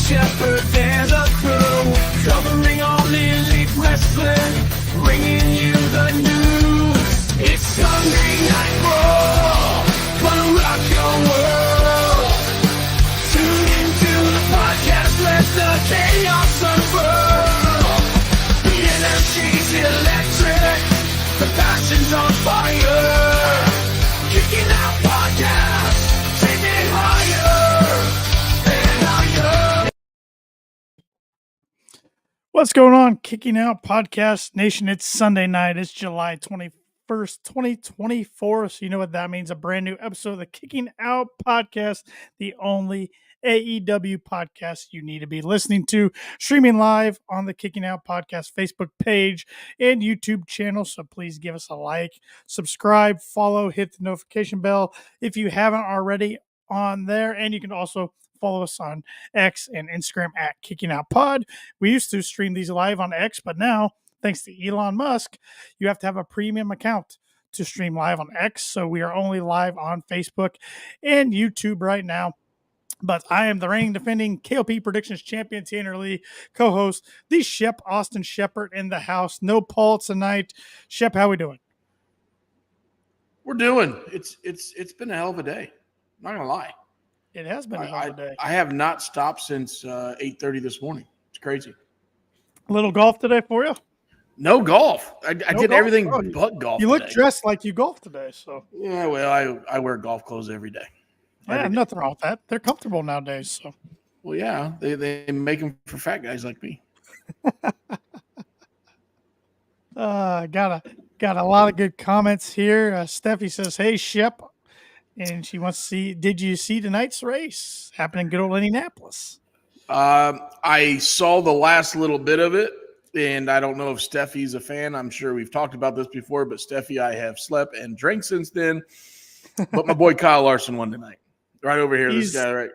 Shepherd and the crew, covering all elite wrestling, bringing you the news. It's Sunday Night Raw, gonna rock your world. Tune into the podcast, let the chaos unfurl. The energy's electric, the passion's on fire. Kicking Out Podcast, take it higher and higher. What's going on, Kicking Out Podcast Nation? It's Sunday night. It's July 21st, 2024. So you know what that means. A brand new episode of the Kicking Out Podcast, the only AEW podcast you need to be listening to, streaming live on the Kicking Out Podcast Facebook page and YouTube channel. So please give us a like, subscribe, follow, hit the notification bell if you haven't already on there. And you can also follow us on X and Instagram at Kicking Out Pod. We used to stream these live on X, but now, thanks to Elon Musk, you have to have a premium account to stream live on X. So we are only live on Facebook and YouTube right now. But I am the reigning defending KOP Predictions Champion, Tanner Lee, co-host, the Shep, Austin Shepherd in the house. No Paul tonight. Shep, how we doing? We're doing. It's been a hell of a day. I'm not gonna lie. It has been a hell of a day. I have not stopped since 8:30 this morning. It's crazy. A little golf today for you? No golf. I did golf? everything Oh, but golf. You look today. dressed like you golf today, so Yeah, well, I wear golf clothes every day. yeah, nothing wrong with that. They're comfortable nowadays. So Well, yeah, they make them for fat guys like me. got a lot of good comments here. Steffi says, "Hey Shep," and she wants to see. Did you see tonight's race happening in good old Indianapolis? I saw the last little bit of it, and I don't know if Steffi's a fan. I'm sure we've talked about this before, but Steffi, I have slept and drank since then. But my boy Kyle Larson won tonight. Right over here, this guy, right?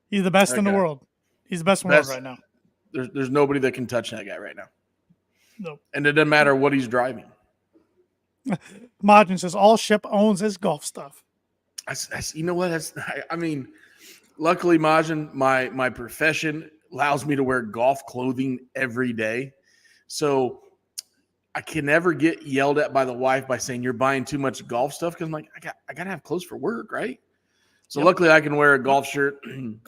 He's the best in the guy. world. He's the best in the world right now. There's nobody that can touch that guy right now. No. And it doesn't matter what he's driving. Majin says all Shep owns is golf stuff. You know what? I mean, luckily, Majin, my profession allows me to wear golf clothing every day. So I can never get yelled at by the wife by saying you're buying too much golf stuff, because I'm like, I gotta have clothes for work, right? So luckily I can wear a golf shirt and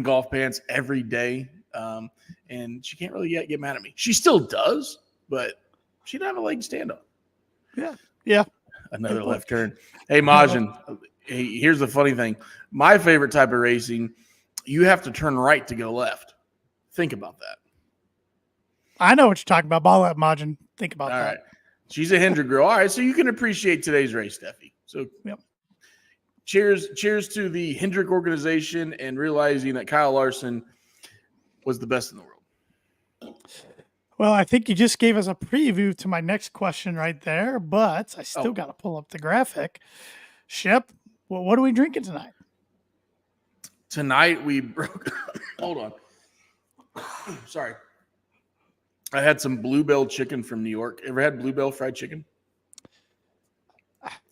golf pants every day. And she can't really get mad at me. She still does, but she doesn't have a leg to stand on. Yeah. Another left turn. Hey, Majin, hey, here's the funny thing. My favorite type of racing, you have to turn right to go left. Think about that. I know what you're talking about. But I'll let Majin think about All that. right. She's a Hendrick girl. All right, so you can appreciate today's race, Steffi. So cheers to the Hendrick organization and realizing that Kyle Larson was the best in the world. Well, I think you just gave us a preview to my next question right there, but I still got to pull up the graphic. Shep, well, what are we drinking tonight? Tonight we broke. Hold on. Sorry. I had some Bluebell chicken from New York. Ever had Bluebell fried chicken?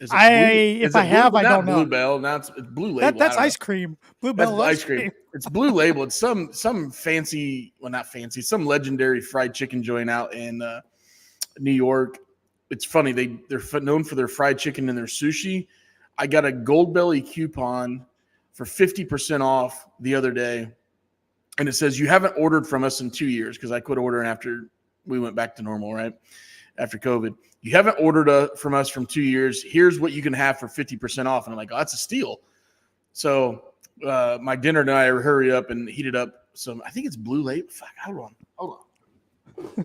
If I have, I don't know. Bluebell. Now it's Blue Label. That's ice cream. Bluebell ice cream. It's Blue Label. It's some fancy, well, not fancy, some legendary fried chicken joint out in New York. It's funny. They're known for their fried chicken and their sushi. I got a Gold Belly coupon for 50% off the other day, and it says you haven't ordered from us in 2 years, because I quit ordering after we went back to normal, right? After COVID. You haven't ordered from us from 2 years. Here's what you can have for 50% off. And I'm like, oh, that's a steal. So my dinner and I hurry up and heated up some, I think it's Blue Label. Fuck, hold on.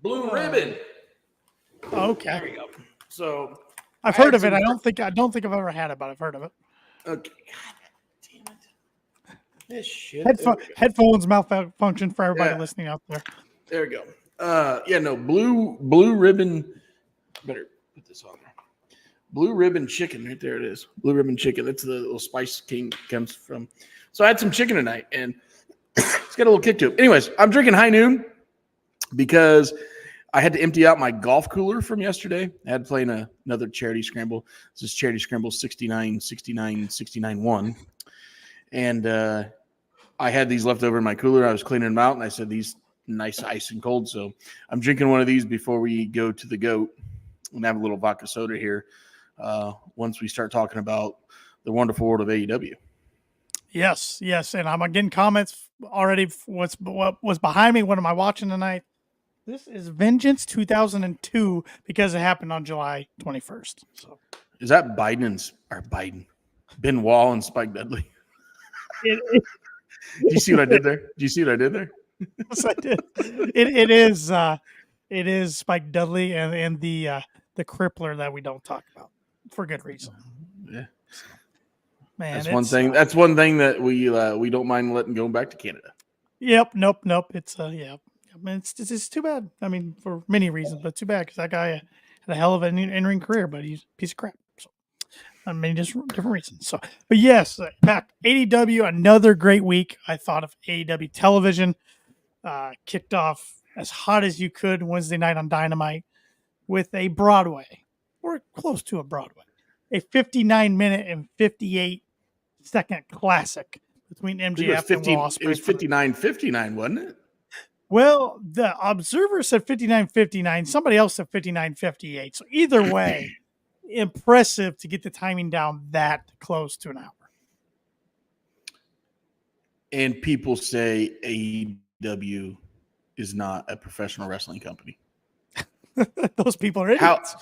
Blue Ribbon. Okay. There we go. So I've heard of it. I don't think I've ever had it, but I've heard of it. Okay. God damn it. This shit. Headphones malfunction for everybody listening out there. There we go. Blue Ribbon. Better put this on there. Blue Ribbon chicken. Right there it is. Blue Ribbon chicken. That's the little Spice King comes from. So I had some chicken tonight, and it's got a little kick to it. Anyways, I'm drinking High Noon because I had to empty out my golf cooler from yesterday. I had to play in another charity scramble. This is charity scramble 69-69-69-1. And I had these left over in my cooler. I was cleaning them out, and I said, these nice ice and cold. So I'm drinking one of these before we go to the GOAT and have a little vodka soda here once we start talking about the wonderful world of AEW. Yes. And I'm getting comments already. What was behind me? What am I watching tonight? This is Vengeance 2002 because it happened on July 21st. So is that Biden, Ben Wall and Spike Dudley? Do you see what I did there? Yes, I did. It is Spike Dudley and the crippler that we don't talk about for good reason. Yeah. Man, that's one thing. That's one thing that we don't mind letting go back to Canada. Yep. Nope. It's yeah. I mean, it's too bad. I mean, for many reasons, but too bad because that guy had a hell of an in-ring career, but he's a piece of crap. So, I mean, just different reasons. So, but yes, back AEW, another great week. I thought of AEW television. Kicked off as hot as you could Wednesday night on Dynamite with a Broadway, or close to a Broadway, a 59-minute and 58-second classic between MJF and Will Ospreay. It was 59-59, wasn't it? Well, the Observer said 59-59. Somebody else said 59-58. So either way, impressive to get the timing down that close to an hour. And people say AEW is not a professional wrestling company. Those people are idiots.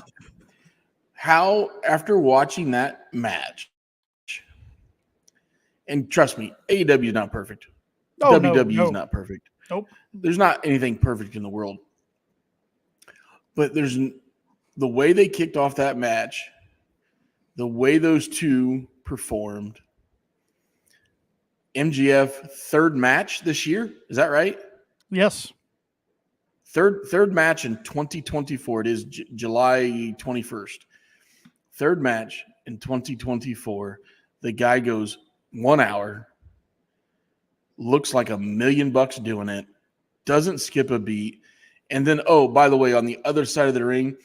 How after watching that match, and trust me, AEW is not perfect. WWE is not perfect. Nope. There's not anything perfect in the world. But there's the way they kicked off that match, the way those two performed. MJF third match this year, is that right? Yes. Third match in 2024. It is July 21st. Third match in 2024. The guy goes 1 hour. Looks like $1 million doing it. Doesn't skip a beat. And then, by the way, on the other side of the ring,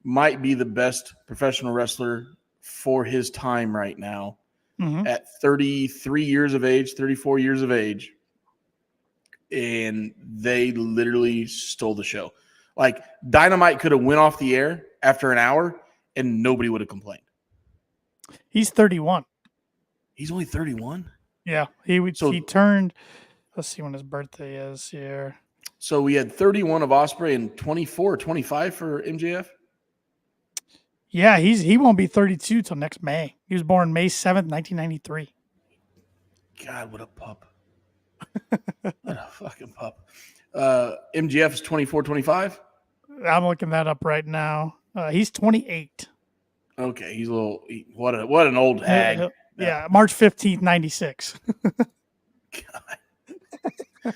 might be the best professional wrestler for his time right now. Mm-hmm. At 33 years of age, 34 years of age. And they literally stole the show. Like, Dynamite could have went off the air after an hour and nobody would have complained. He's 31. He's only 31? Yeah, he turned. Let's see when his birthday is here. So we had 31 of Ospreay and 24 or 25 for MJF. Yeah, he won't be 32 till next May. He was born May 7th, 1993. God, what a pup! What a fucking pup. MJF is 24, 25. I'm looking that up right now. He's 28. Okay, he's a little. What an old hag. Yeah, March 15th, 96. God.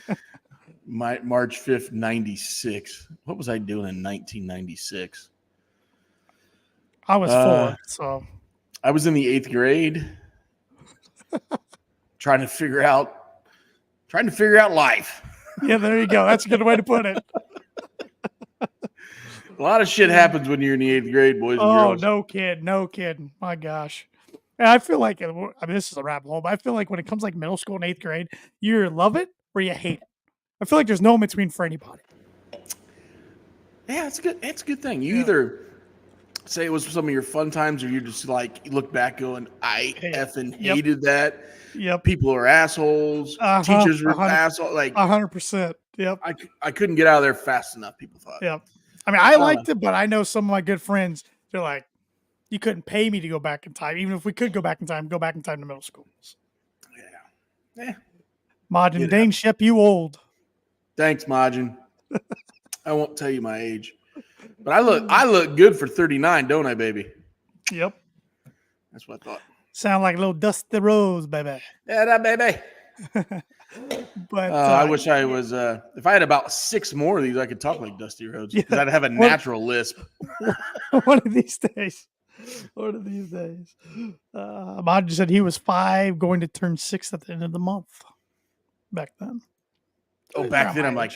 March 5th, 96. What was I doing in 1996? I was 4, so. I was in the 8th grade trying to figure out life. Yeah, there you go. That's a good way to put it. A lot of shit happens when you're in the 8th grade, boys and girls. Oh, no kidding. My gosh. And I feel like, this is a rabbit hole, but I feel like when it comes like middle school and 8th grade, you either love it or you hate it. I feel like there's no in between for anybody. Yeah, it's good. It's a good thing. You either say it was some of your fun times, or you just like you look back going, I effing hated that. Yep. People are assholes. Teachers were assholes. Like 100%. Yep. I couldn't get out of there fast enough. People thought. Yep. I mean, I liked it, but I know some of my good friends. They're like, you couldn't pay me to go back in time, even if we could go back in time to middle school. Yeah. Majin, dang Shep, you old. Thanks, Majin. I won't tell you my age, but I look good for 39, don't I, baby? Yep. That's what I thought. Sound like a little Dusty Rose, baby. Yeah, that baby. But I wish I was. If I had about 6 more of these, I could talk like Dusty Rhodes because I'd have a natural lisp. One of these days. Majin said he was 5, going to turn 6 at the end of the month. Back then. Oh, back then I'm like,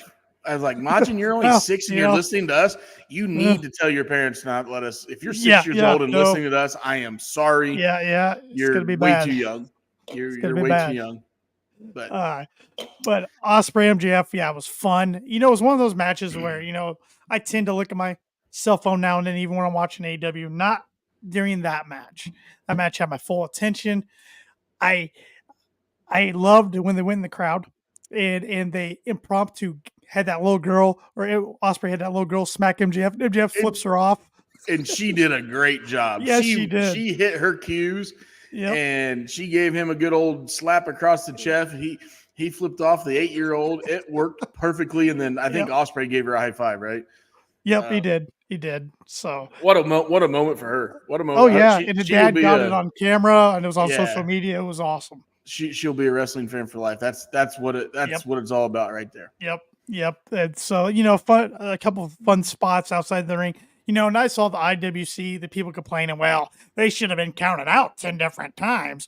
I was like, Majin, you're only Well, 6 and you you're know, listening to us. You yeah, need to tell your parents not let us. If you're 6 yeah, years yeah, old and no, listening to us, I am sorry. yeah, it's gonna You're be way too bad. young. It's gonna You're be way too bad. young. But But Ospreay MJF, yeah, it was fun. You know, it was one of those matches where, you know, I tend to look at my cell phone now and then, even when I'm watching AEW, not during that match. That match had my full attention. I I loved when they went in the crowd and they impromptu had that little girl, or Ospreay had that little girl smack MJF. MJF and, flips her off. and she did a great job. Yes, she did. She hit her cues Yep. and she gave him a good old slap across the chest. He flipped off the 8-year-old. It worked perfectly. And then I think Yep. Ospreay gave her a high five, right? Yep, he did. He did. So What a moment for her. What a oh moment. yeah. And the She'll dad be got it on camera and it was on social yeah. media. It was awesome. She'll be a wrestling fan for life. That's what it's all about right there. Yep. And so, you know, a couple of fun spots outside the ring. You know, and I saw the IWC, the people complaining, well, they should have been counted out 10 different times.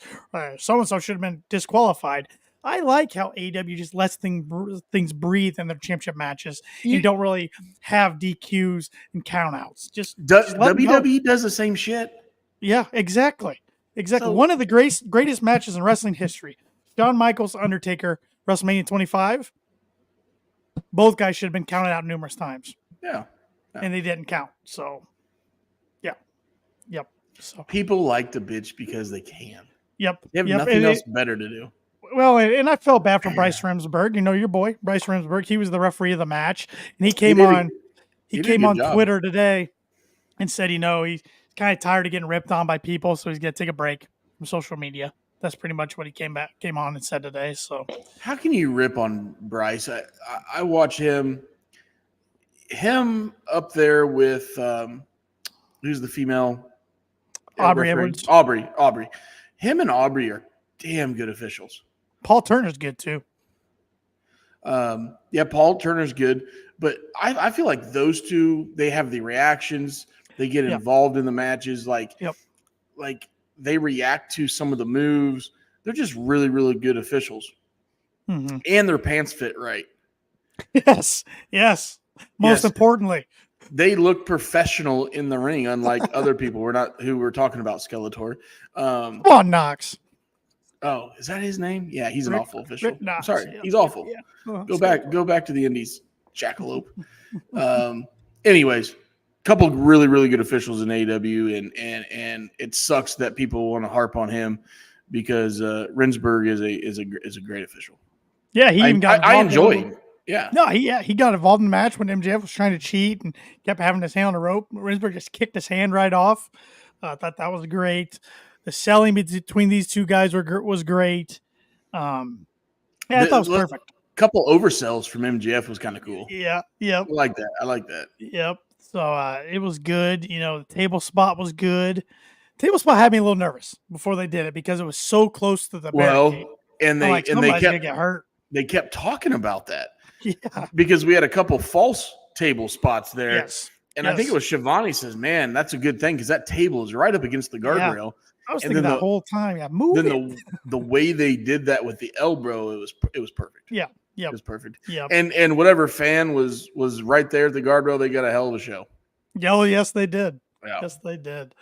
So and so should have been disqualified. I like how AEW just lets things breathe in their championship matches and don't really have DQs and countouts. Just let them go. WWE does the same shit. Yeah, exactly. So- One of the greatest matches in wrestling history. Shawn Michaels, Undertaker, WrestleMania 25. Both guys should have been counted out numerous times. Yeah. And they didn't count. So, yeah. Yep. So People like to bitch because they can. Yep. They have yep. nothing else better to do. Well, and I felt bad for Bryce Remsburg. You know, your boy, Bryce Remsburg. He was the referee of the match. And he came on Twitter today and said, you know, he's kind of tired of getting ripped on by people, so he's gonna take a break from social media. That's pretty much what he came on and said today. So how can you rip on Bryce? I watch him up there with who's the female? Aubrey Edwards. Aubrey. Him and Aubrey are damn good officials. Paul Turner's good too. Yeah, Paul Turner's good, but I feel like those two, they have the reactions. They get involved in the matches. Like they react to some of the moves. They're just really, really good officials. Mm-hmm. And their pants fit right. Yes. Most importantly, they look professional in the ring, unlike other people. Who we're talking about Skeletor. Come on, Knox. Oh, is that his name? Yeah, he's an awful official. I'm sorry, he's awful. Yeah. Go back to the Indies, jackalope. Anyways, couple really, really good officials in AEW, and it sucks that people want to harp on him because Rensburg is a great official. Yeah, he even got. I enjoy him. Yeah. No, he got involved in the match when MJF was trying to cheat and kept having his hand on the rope. Rensburg just kicked his hand right off. I thought that was great. The selling between these two guys was great. I thought it was perfect. Couple oversells from MJF was kind of cool. Yeah. I like that. Yep. So it was good. You know, the table spot was good. Table spot had me a little nervous before they did it because it was so close to the barricade. And they somebody's kept gonna get hurt. They kept talking about that. Yeah. Because we had a couple false table spots there. Yes. And I think it was Shivani says, man, that's a good thing because that table is right up against the guardrail. I was thinking that whole time. Yeah, move it. The way they did that with the elbow, it was perfect. Yeah. It was perfect. Yeah. And whatever fan was right there at the guardrail, they got a hell of a show. Yeah, well, yes, they did. Yeah. Yes, they did.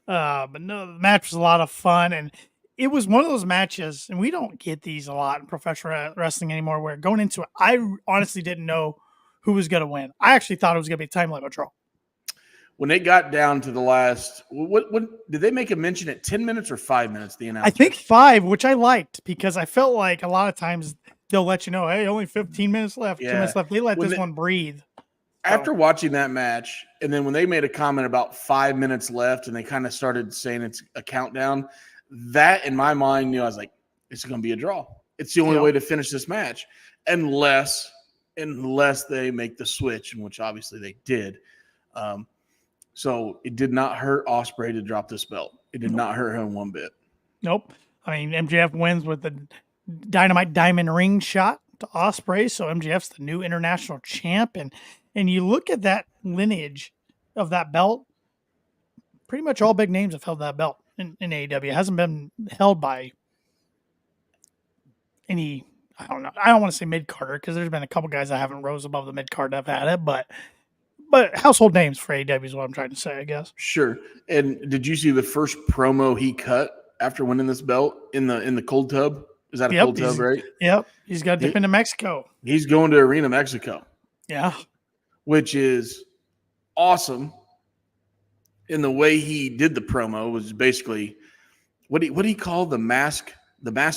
But no, the match was a lot of fun, and it was one of those matches, and we don't get these a lot in professional wrestling anymore, where going into it, I honestly didn't know who was going to win. I actually thought it was going to be a time limit draw. When they got down to the last, what did they make a mention at 10 minutes or 5 minutes? The announcement? I think 5, which I liked because I felt like a lot of times they'll let you know, hey, only 15 minutes left, 2 minutes left. They let one breathe. After watching that match, and then when they made a comment about 5 minutes left, and they kind of started saying it's a countdown, that in my mind, I was like, it's going to be a draw. It's the only way to finish this match, unless they make the switch, in which obviously they did. So it did not hurt Ospreay to drop this belt. It did not hurt him one bit. Nope. I mean, MJF wins with the Dynamite Diamond Ring shot to Ospreay, so MJF's the new international champ, and you look at that lineage of that belt, pretty much all big names have held that belt in AEW. It hasn't been held by any I don't know. I don't want to say mid-carder because there's been a couple guys that haven't rose above the mid-card that have had it, but household names for AEW is what I'm trying to say, I guess. Sure. And did you see the first promo he cut after winning this belt in the cold tub? Is that a cold tub, right? Yep. He's got to dip into Mexico. He's going to Arena Mexico. Yeah. Which is awesome. And the way he did the promo was basically what do you call the mask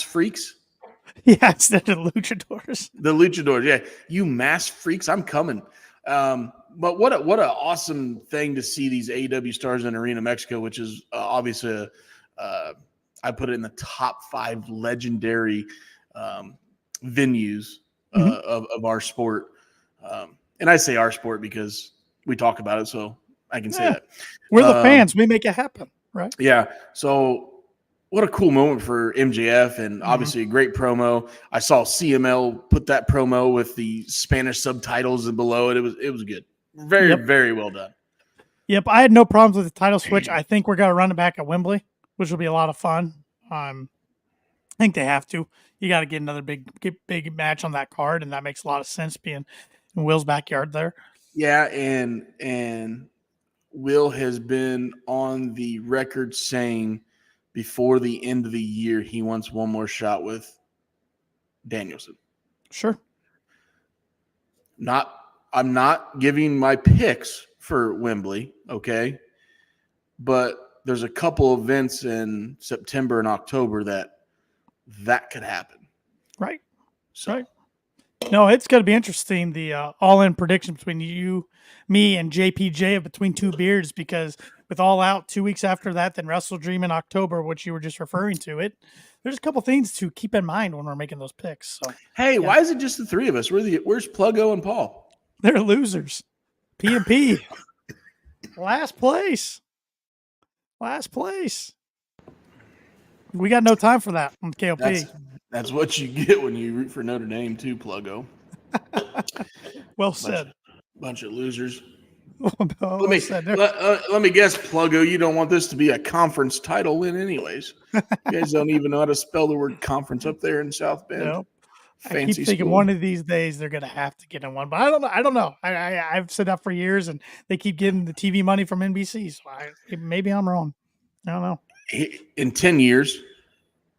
freaks? Yeah, instead of luchadors. The luchadors, yeah. You mask freaks, I'm coming. But what an awesome thing to see these AEW stars in Arena Mexico, which is obviously I put it in the top 5 legendary venues of our sport. And I say our sport because we talk about it, so I can say that. We're the fans. We make it happen, right? Yeah. So what a cool moment for MJF, and obviously a great promo. I saw CML put that promo with the Spanish subtitles and below it. It was good. Very, very well done. Yep. I had no problems with the title switch. I think we're going to run it back at Wembley, which will be a lot of fun. I think they have to. You got to get another big match on that card, and that makes a lot of sense being in Will's backyard there. Yeah, and Will has been on the record saying before the end of the year he wants one more shot with Danielson. Sure. I'm not giving my picks for Wembley, okay? But there's a couple events in September and October that could happen. Right. So. Right. No, it's going to be interesting, the all-in prediction between you, me, and JPJ of Between Two Beards, because with All Out 2 weeks after that, then Wrestle Dream in October, which you were just referring to, there's a couple things to keep in mind when we're making those picks. So, hey, why is it just the 3 of us? Where's Pluggo and Paul? They're losers. P&P. Last place. We got no time for that on KOP. That's what you get when you root for Notre Dame too, Pluggo. Well said. Bunch of losers. Let me guess, Pluggo, you don't want this to be a conference title win anyways. You guys don't even know how to spell the word conference up there in South Bend. Nope. Fancy I keep thinking school. One of these days they're going to have to get in one, but I don't know. I've said that for years, and they keep getting the TV money from NBC. So maybe I'm wrong. I don't know. In 10 years,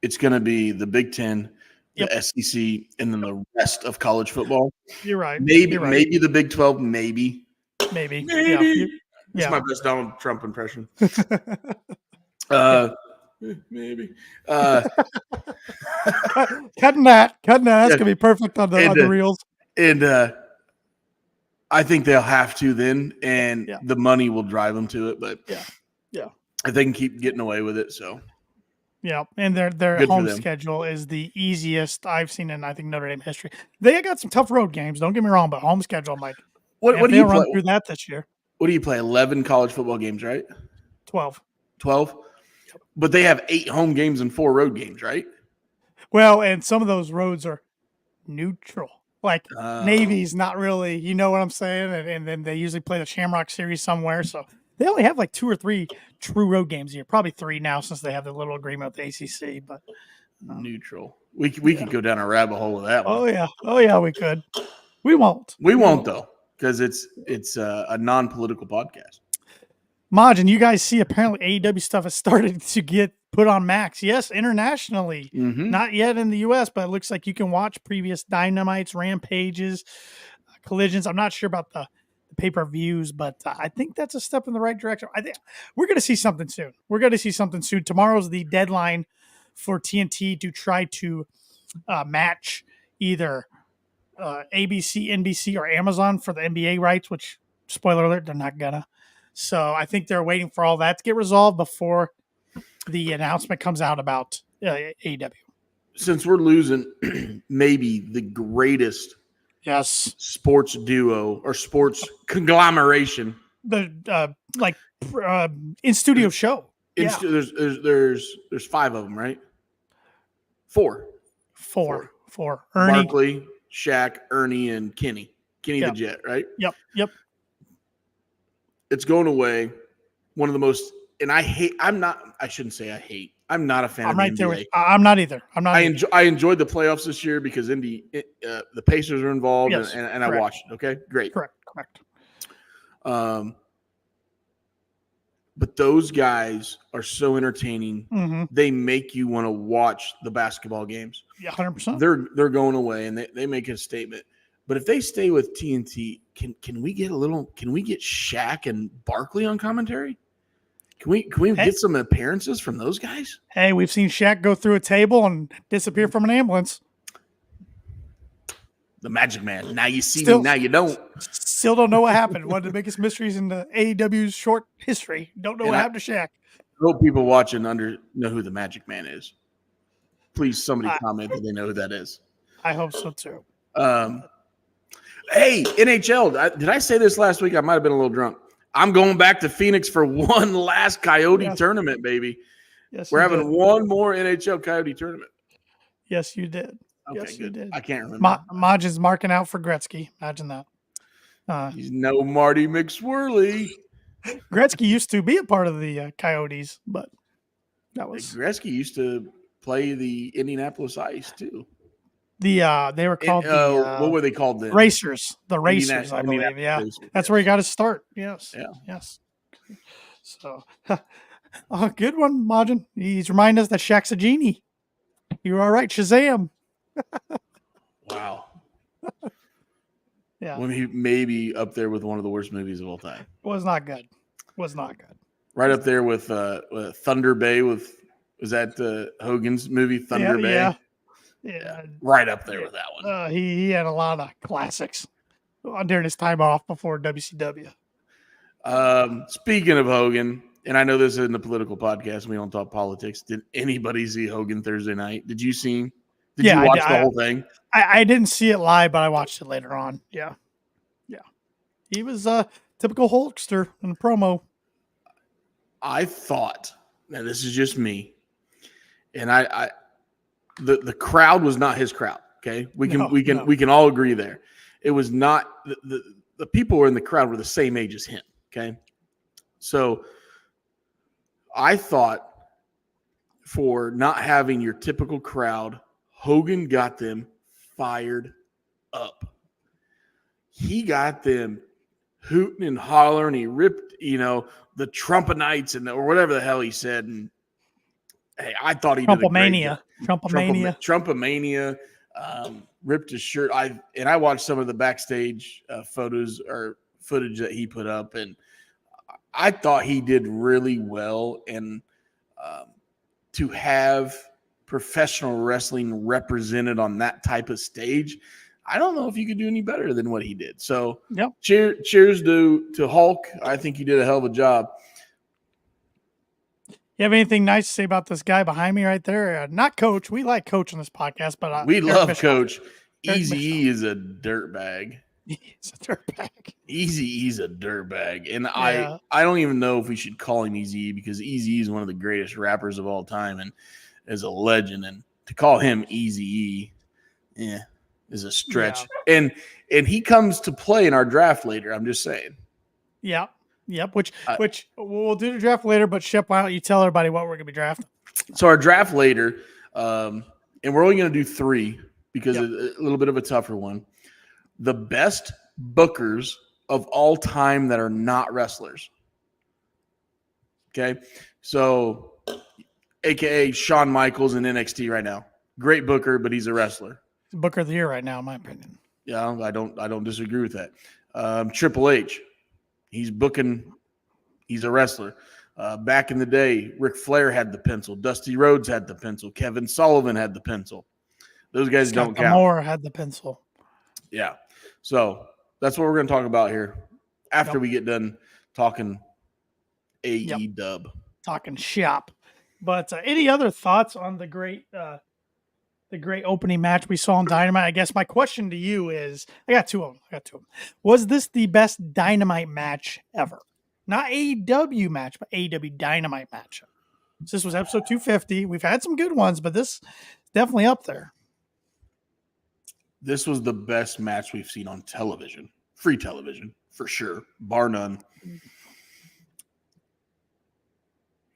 it's going to be the Big Ten, the SEC, and then the rest of college football. You're right. Maybe the Big 12. Maybe. Yeah. That's my best Donald Trump impression. Maybe. Cutting that. That's gonna be perfect on the reels. And I think they'll have to then, and the money will drive them to it. But yeah, if they can keep getting away with it, so yeah. And their home schedule is the easiest I've seen in I think Notre Dame history. They got some tough road games. Don't get me wrong, but home schedule, I'm like, what do you run through that this year? What do you play? 11 college football games, right? 12. 12. But they have 8 home games and 4 road games, right? Well, and some of those roads are neutral. Like Navy's not really, you know what I'm saying? And then they usually play the Shamrock Series somewhere. So they only have like 2 or 3 true road games a year. Probably 3 now since they have the little agreement with the ACC. But neutral. We could go down a rabbit hole with that one. Oh yeah, we could. We won't. We won't though, because it's a non-political podcast. Majin, you guys see apparently AEW stuff has started to get put on Max. Yes, internationally. Not yet in the US, but it looks like you can watch previous Dynamites, Rampages, Collisions. I'm not sure about the pay-per-views, but I think that's a step in the right direction. I think we're going to see something soon. Tomorrow's the deadline for TNT to try to match either ABC, NBC, or Amazon for the NBA rights, which, spoiler alert, they're not gonna. So I think they're waiting for all that to get resolved before the announcement comes out about AEW. Since we're losing maybe the greatest sports duo or sports conglomeration, the in studio show. There's 5 of them, right? 4. Ernie, Barkley, Shaq, Ernie, and Kenny the Jet, right? Yep. It's going away. One of the most, and I'm I'm not a fan I'm of right the there NBA. with. I'm not either. I'm not. I enjoyed the playoffs this year because the Pacers are involved, Yes, and I watched it. Okay, great. Correct. But those guys are so entertaining. Mm-hmm. They make you want to watch the basketball games. Yeah, 100%. They're going away and they make a statement. But if they stay with TNT, can we get Shaq and Barkley on commentary? Can we get some appearances from those guys? Hey, we've seen Shaq go through a table and disappear from an ambulance. The Magic Man. Now you see me, now you don't. Still don't know what happened. One of the biggest mysteries in the AEW's short history. Don't know what happened to Shaq. I hope people watching know who the Magic Man is. Please, somebody comment that they know who that is. I hope so too. Hey, NHL. Did I say this last week? I might have been a little drunk. I'm going back to Phoenix for one last Coyote tournament, baby. Yes, we're having one more NHL Coyote tournament. Yes, you did. Okay, yes, good. you did. I can't remember. Maj is marking out for Gretzky. Imagine that. He's no Marty McSwirly. Gretzky used to be a part of the Coyotes, but that was Gretzky used to play the Indianapolis Ice too. They were called what were they called then? Racers. The Racers, I believe. Yeah, Racers. That's where he got his start. Yes. Yeah. Yes. So, good one, Majin. He's reminding us that Shaq's a genie. You were all right, Shazam. Wow. Yeah. When he maybe up there with one of the worst movies of all time. Was not good. Right up there with Thunder Bay. Was that Hogan's movie Thunder Bay? Yeah. Right up there with that one. He had a lot of classics during his time off before WCW. Speaking of Hogan, and I know this isn't a political podcast, we don't talk politics. Did anybody see Hogan Thursday night? Did you see him? Did you watch the whole thing? I didn't see it live, but I watched it later on. Yeah. He was a typical Hulkster in the promo. I thought, now this is just me, and the crowd was not his crowd. Okay, we can all agree there. It was not the people who were in the crowd were the same age as him. Okay, so I thought for not having your typical crowd, Hogan got them fired up. He got them hooting and hollering. He ripped, the Trumpenites or whatever the hell he said. And hey, I thought he did a great job. Trumpomania. Ripped his shirt. I watched some of the backstage photos or footage that he put up, and I thought he did really well. And to have professional wrestling represented on that type of stage, I don't know if you could do any better than what he did. So, cheers to Hulk. I think he did a hell of a job. You have anything nice to say about this guy behind me right there? Not Coach. We like Coach on this podcast, but we love Bischoff. Coach. Eazy-E is a dirtbag. He's a dirtbag. Eazy-E's a dirtbag. And I don't even know if we should call him Eazy-E because Eazy-E is one of the greatest rappers of all time and is a legend. And to call him Eazy-E, is a stretch. Yeah. And he comes to play in our draft later. I'm just saying. Yeah. Yep. Which we'll do the draft later. But Shep, why don't you tell everybody what we're going to be drafting? So our draft later, and we're only going to do 3 because it's a little bit of a tougher one. The best bookers of all time that are not wrestlers. Okay, so AKA Shawn Michaels in NXT right now. Great booker, but he's a wrestler. Booker of the year right now, in my opinion. Yeah, I don't disagree with that. Triple H, he's booking. He's a wrestler. Back in the day, Ric Flair had the pencil. Dusty Rhodes had the pencil. Kevin Sullivan had the pencil. Those guys don't count. Moore had the pencil. Yeah. So that's what we're going to talk about here after we get done talking AEW. Talking shop. But any other thoughts on the great opening match we saw on Dynamite? I guess my question to you is, I got two of them. Was this the best Dynamite match ever? Not AEW match, but AEW Dynamite match. This was episode 250. We've had some good ones, but this is definitely up there. This was the best match we've seen on television. Free television, for sure. Bar none.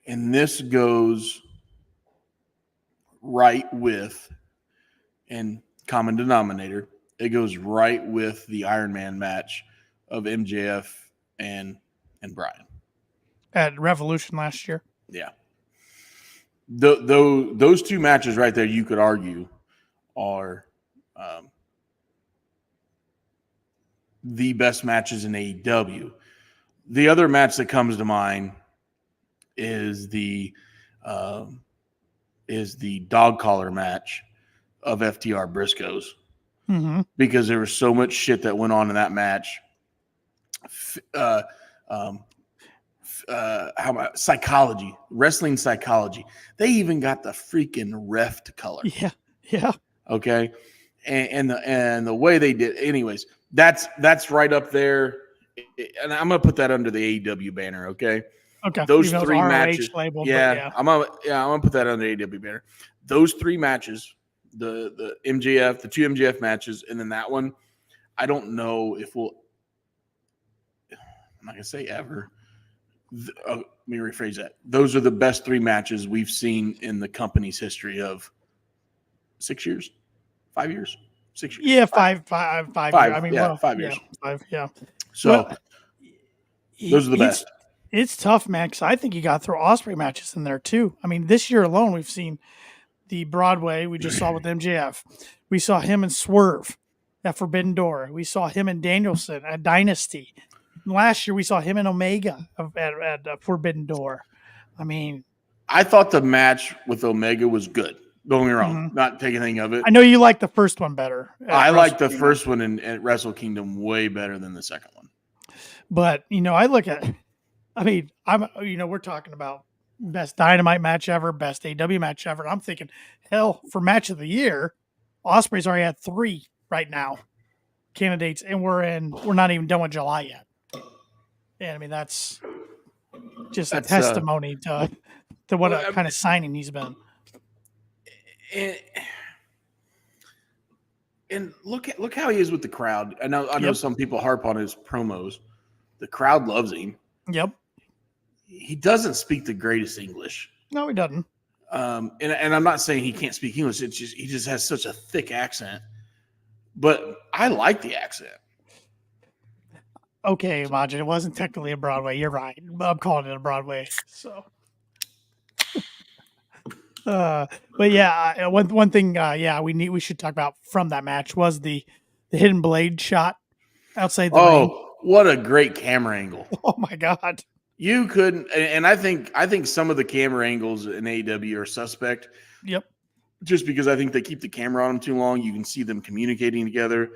And this goes right with, and common denominator, it goes right with the Iron Man match of MJF and Bryan at Revolution last year. Yeah. Those two matches right there, you could argue, are the best matches in AEW. The other match that comes to mind is the dog collar match of FTR Briscoes, because there was so much shit that went on in that match. Psychology, wrestling psychology. They even got the freaking ref to color. Yeah. Okay, and the way they did. Anyways, that's right up there, and I'm gonna put that under the AEW banner. Okay. Those three matches. Labeled, yeah, I'm gonna put that under the AEW banner. Those three matches, the MJF, the two MJF matches, and then that one. I don't know if we'll. I'm not gonna say ever. Let me rephrase that. Those are the best three matches we've seen in the company's history of 6 years, 5 years, 6 years. Yeah, five. I mean, yeah, 5 years. Yeah, 5. Yeah. So those are the best. It's tough, man, because I think you got to throw Ospreay matches in there too. I mean, this year alone, we've seen the Broadway we just saw with MJF. We saw him and Swerve at Forbidden Door. We saw him and Danielson at Dynasty. Last year, we saw him and Omega at Forbidden Door. I mean, I thought the match with Omega was good. Don't get me wrong. Not taking anything of it. I know you like the first one better. I like the first one at Wrestle Kingdom way better than the second one. But, I look at, we're talking about best Dynamite match ever, best AEW match ever. I'm thinking, hell, for match of the year, Ospreay's already had 3 right now candidates, and we're not even done with July yet. And I mean, that's just a testimony to what a kind of signing he's been. And look how he is with the crowd. I know some people harp on his promos. The crowd loves him. Yep. He doesn't speak the greatest English. No, he doesn't. And I'm not saying he can't speak English. It's just he just has such a thick accent. But I like the accent. Okay, Majin, it wasn't technically a Broadway. You're right. I'm calling it a Broadway. So, but yeah, one thing, we should talk about from that match was the hidden blade shot outside the ring. What a great camera angle! Oh my god, you couldn't. And I think some of the camera angles in AEW are suspect. Yep. Just because I think they keep the camera on them too long, you can see them communicating together.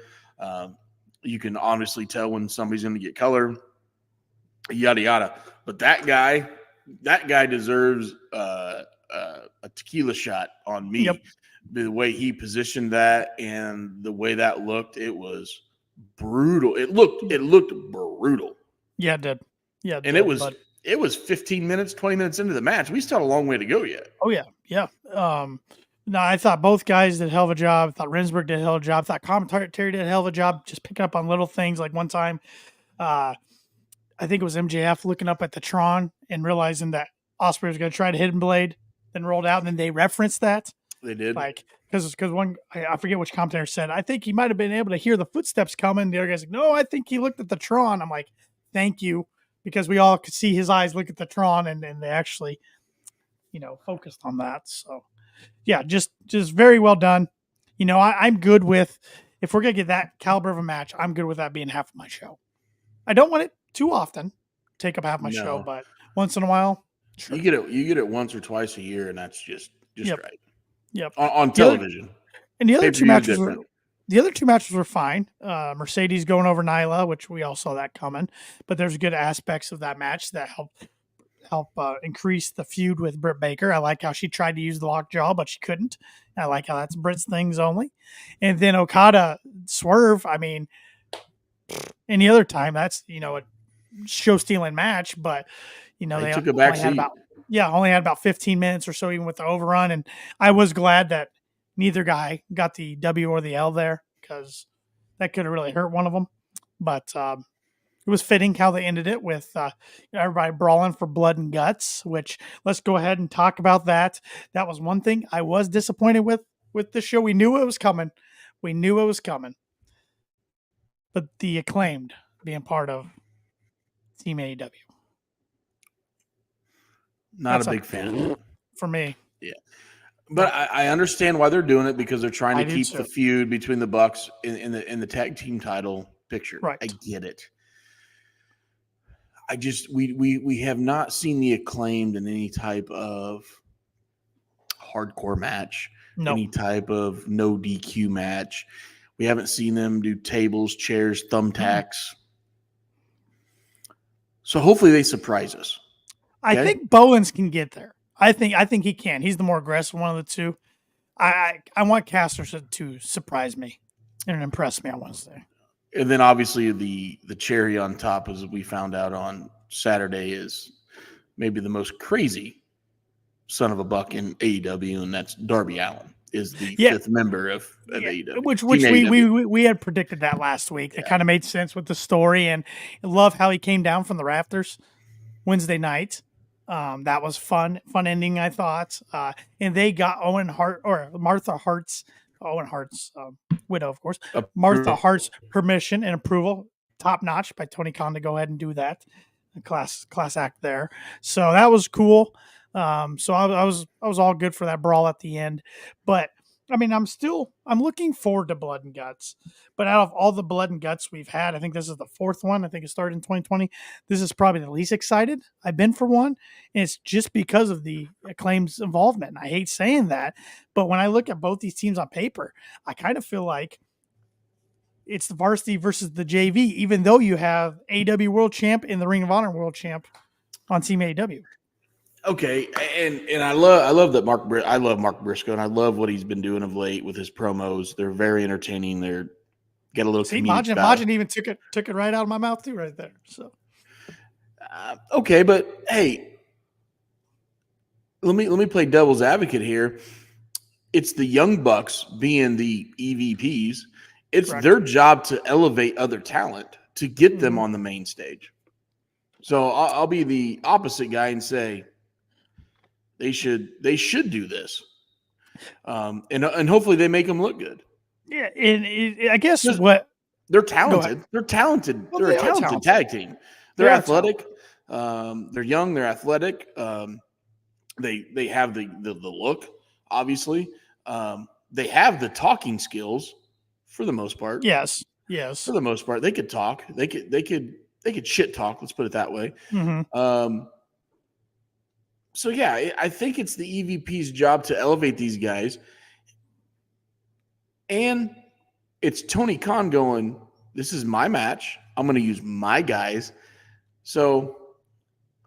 You can honestly tell when somebody's going to get color, yada, yada. But that guy deserves a tequila shot on me. Yep. The way he positioned that and the way that looked, it was brutal. It looked brutal. Yeah, it did. Yeah. And it was 15 minutes, 20 minutes into the match. We still had a long way to go yet. Oh, yeah. Yeah. No, I thought both guys did a hell of a job. I thought Rinsberg did a hell of a job. I thought commentary did a hell of a job just picking up on little things. Like one time, I think it was MJF looking up at the Tron and realizing that Ospreay was going to try to hidden blade, then rolled out, and then they referenced that. They did. Like, because one, I forget which commentator said, I think he might have been able to hear the footsteps coming. The other guy's like, no, I think he looked at the Tron. I'm like, thank you, because we all could see his eyes look at the Tron, and they actually, focused on that. So. Yeah, just very well done. I'm good with, if we're going to get that caliber of a match, I'm good with that being half of my show. I don't want it too often, take up half my show, but once in a while, sure. You get it once or twice a year, and that's just right. Yep. On television. The other two matches were fine. Mercedes going over Nyla, which we all saw that coming, but there's good aspects of that match that help increase the feud with Britt Baker. I like how she tried to use the lockjaw, but she couldn't. I like how that's Britt's things only. And then Okada Swerve. I mean, any other time that's a show stealing match, but they took a back seat. Only had about 15 minutes or so, even with the overrun. And I was glad that neither guy got the W or the L there, because that could have really hurt one of them. But It was fitting how they ended it with everybody brawling for blood and guts, which let's go ahead and talk about that. That was one thing I was disappointed with the show. We knew it was coming. We knew it was coming. But the Acclaimed being part of Team AEW. Not That's a big fan for me. Yeah. But I understand why they're doing it, because they're trying to keep the feud between the Bucks in the tag team title picture. Right. I get it. I just we have not seen the Acclaimed in any type of hardcore match, any type of no DQ match. We haven't seen them do tables, chairs, thumbtacks. So hopefully they surprise us. Okay? I think Bowens can get there. I think he can. He's the more aggressive one of the two. I want Caster to surprise me and impress me on Wednesday. And then obviously the cherry on top, as we found out on Saturday, is maybe the most crazy son of a buck in AEW, and that's Darby Allin is the fifth member of AEW. Which we had predicted that last week. It kind of made sense with the story, and I love how he came down from the rafters Wednesday night. That was fun ending, I thought. And they got Martha Hart's widow, of course. Martha Hart's permission and approval, top notch by Tony Khan to go ahead and do that. A class act there. So that was cool. So I was all good for that brawl at the end. But I mean, I'm looking forward to Blood and Guts. But out of all the Blood and Guts we've had, I think this is the fourth one. I think it started in 2020. This is probably the least excited I've been for one. And it's just because of the Acclaim's involvement. And I hate saying that, but when I look at both these teams on paper, I kind of feel like it's the varsity versus the JV, even though you have AEW World Champ and the Ring of Honor World Champ on Team AEW. Okay, and I love that I love Mark Briscoe, and I love what he's been doing of late with his promos. They're very entertaining. They're get a little. See, Majin even took it right out of my mouth too, right there. So, okay, but hey, let me play devil's advocate here. It's the Young Bucks being the EVPs. It's their job to elevate other talent to get them on the main stage. So I'll be the opposite guy and say they should do this, and hopefully they make them look good. Yeah, and I guess they're talented. They're talented. Well, they're a talented tag team. They're athletic. They're young. They're athletic. They have the look. Obviously, they have the talking skills for the most part. Yes. For the most part, they could talk. They could shit talk. Let's put it that way. Mm-hmm. So yeah, I think it's the EVP's job to elevate these guys, and it's Tony Khan going, "This is my match. I'm going to use my guys." So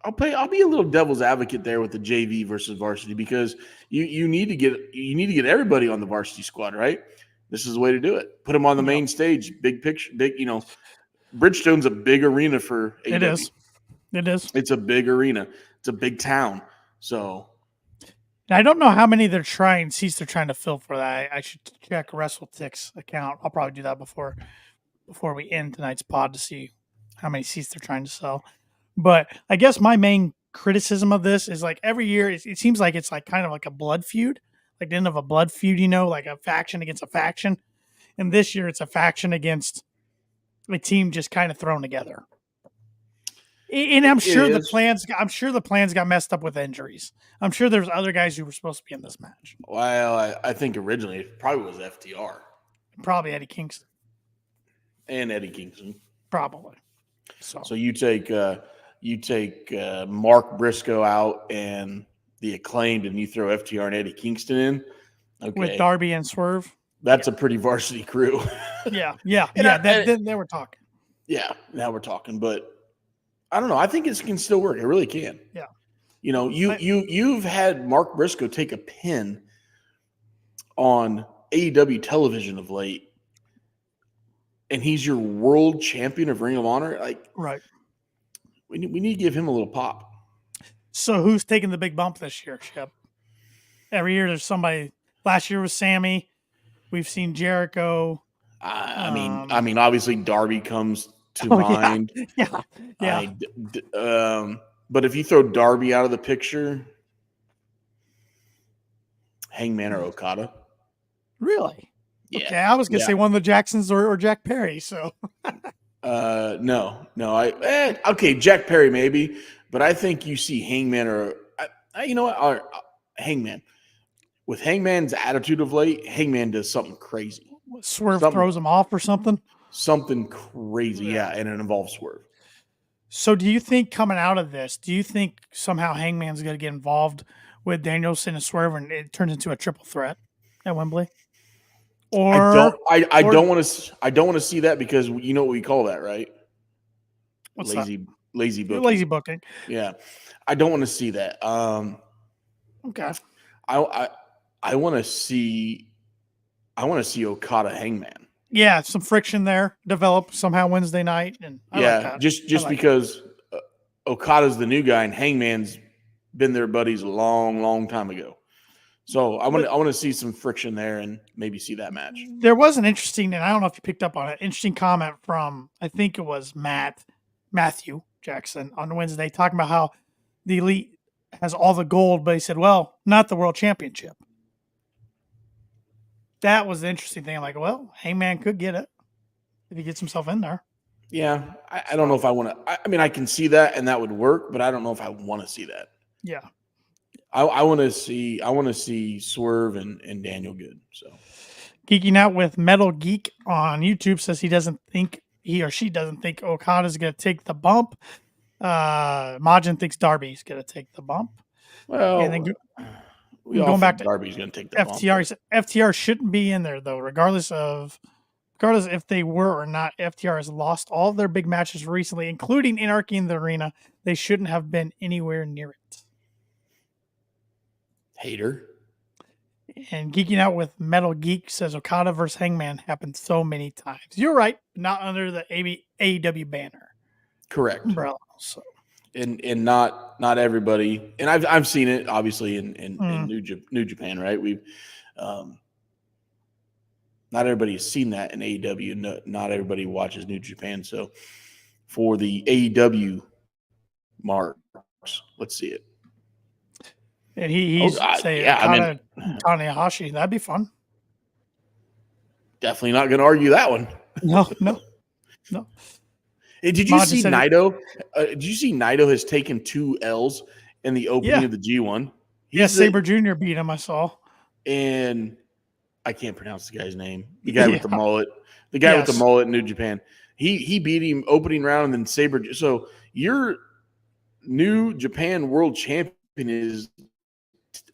I'll be a little devil's advocate there with the JV versus varsity, because you need to get everybody on the varsity squad, right? This is the way to do it. Put them on the main stage, big picture, Bridgestone's a big arena for AEW. It is. It's a big arena. It's a big town. So I don't know how many seats they're trying to fill for that. I should check WrestleTix account. I'll probably do that before we end tonight's pod to see how many seats they're trying to sell. But I guess my main criticism of this is, like, every year it seems like it's like kind of like a blood feud, like the end of a blood feud, like a faction against a faction. And this year it's a faction against a team just kind of thrown together. And I'm sure the plans got messed up with injuries. I'm sure there's other guys who were supposed to be in this match. Well, I think originally it probably was FTR. Probably Eddie Kingston. And Eddie Kingston. Probably. So you take Mark Briscoe out and the Acclaimed, and you throw FTR and Eddie Kingston in. Okay. With Darby and Swerve. That's a pretty varsity crew. Yeah. Then we're talking. Yeah, now we're talking. But I don't know. I think it can still work. It really can. Yeah. You've had Mark Briscoe take a pin on AEW television of late, and he's your world champion of Ring of Honor. Right. We need to give him a little pop. So who's taking the big bump this year, Shep? Every year there's somebody. Last year was Sammy. We've seen Jericho. I mean, obviously Darby comes to mind. Yeah. But if you throw Darby out of the picture, Hangman or Okada. Really? Yeah. Okay, I was gonna say one of the Jacksons or Jack Perry. So no. Okay, Jack Perry maybe, but I think you see Hangman or you know what? Hangman. With Hangman's attitude of late, Hangman does something crazy. Swerve throws him off or something. Something crazy, yeah, and it involves Swerve. So, do you think coming out of this, do you think somehow Hangman's going to get involved with Danielson and Swerve, and it turns into a triple threat at Wembley? Or I don't want to see that, because you know what we call that, right? What's lazy that? booking. Lazy booking. Yeah, I don't want to see that. Okay. I want to see Okada Hangman. Yeah, some friction there develop somehow Wednesday night, and I like that. just because Okada's the new guy and Hangman's been their buddies a long time ago. So I want to see some friction there and maybe see that match. There was an interesting, and I don't know if you picked up on it, interesting comment from, I think it was Matthew Jackson on Wednesday, talking about how the Elite has all the gold, but he said, well, not the World Championship. That was the interesting thing. I'm like, well, Hangman could get it if he gets himself in there. Yeah, I don't know if I want to. I mean, I can see that, and that would work, but I don't know if I want to see that. Yeah. I want to see Swerve and Daniel good. So, Geeking Out with Metal Geek on YouTube says he or she doesn't think Okada's going to take the bump. Majin thinks Darby's going to take the bump. Well, and then we all going back think to Darby's going to take the FTR. bump. FTR shouldn't be in there though, regardless if they were or not. FTR has lost all of their big matches recently, including Anarchy in the Arena. They shouldn't have been anywhere near it. Hater. And Geeking Out with Metal Geek says Okada versus Hangman happened so many times. You're right, not under the AEW banner. Correct. Umbrella. So. And not everybody, and I've seen it obviously in New Japan, right? We've not everybody has seen that in AEW. Not everybody watches New Japan. So for the AEW marks, let's see it. And he's saying Okada, Tanahashi. That'd be fun. Definitely not going to argue that one. No. Hey, did you see Naito? Did you see Naito has taken 2 L's in the opening of the G1? Sabre Jr. beat him, I saw. And I can't pronounce the guy's name. The guy with the mullet. The guy with the mullet in New Japan. He beat him opening round, and then Sabre. So your New Japan World Champion is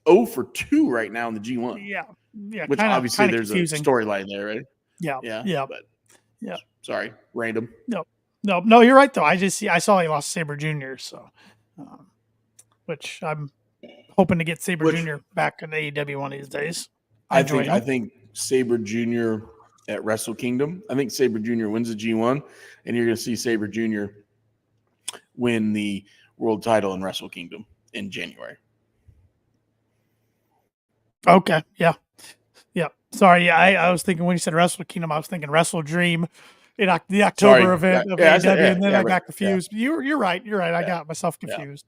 0 for 2 right now in the G1. Yeah. Which obviously there's confusing. A storyline there, right? Yeah. But sorry, random. No, you're right though. I saw he lost Sabre Jr. So, which I'm hoping to get Sabre Jr. back in AEW one of these days. I think Sabre Jr. at Wrestle Kingdom. I think Sabre Jr. wins the G1, and you're going to see Sabre Jr. win the world title in Wrestle Kingdom in January. Okay. Yeah. Sorry. I was thinking when you said Wrestle Kingdom, I was thinking Wrestle Dream in the October event of AEW, and then I got confused. Yeah. You're right. I got myself confused.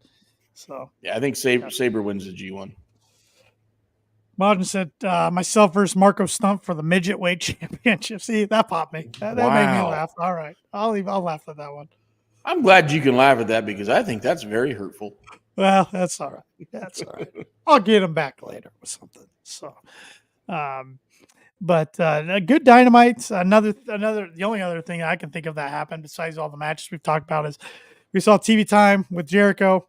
So I think Sabre wins the G1. Martin said myself versus Marco Stunt for the midget weight championship. See, that popped me. That made me laugh. All right, I'll laugh at that one. I'm glad you can laugh at that, because I think that's very hurtful. Well, that's all right. I'll get him back later with something. So, but a good Dynamite. Another. The only other thing I can think of that happened besides all the matches we've talked about is we saw TV time with Jericho,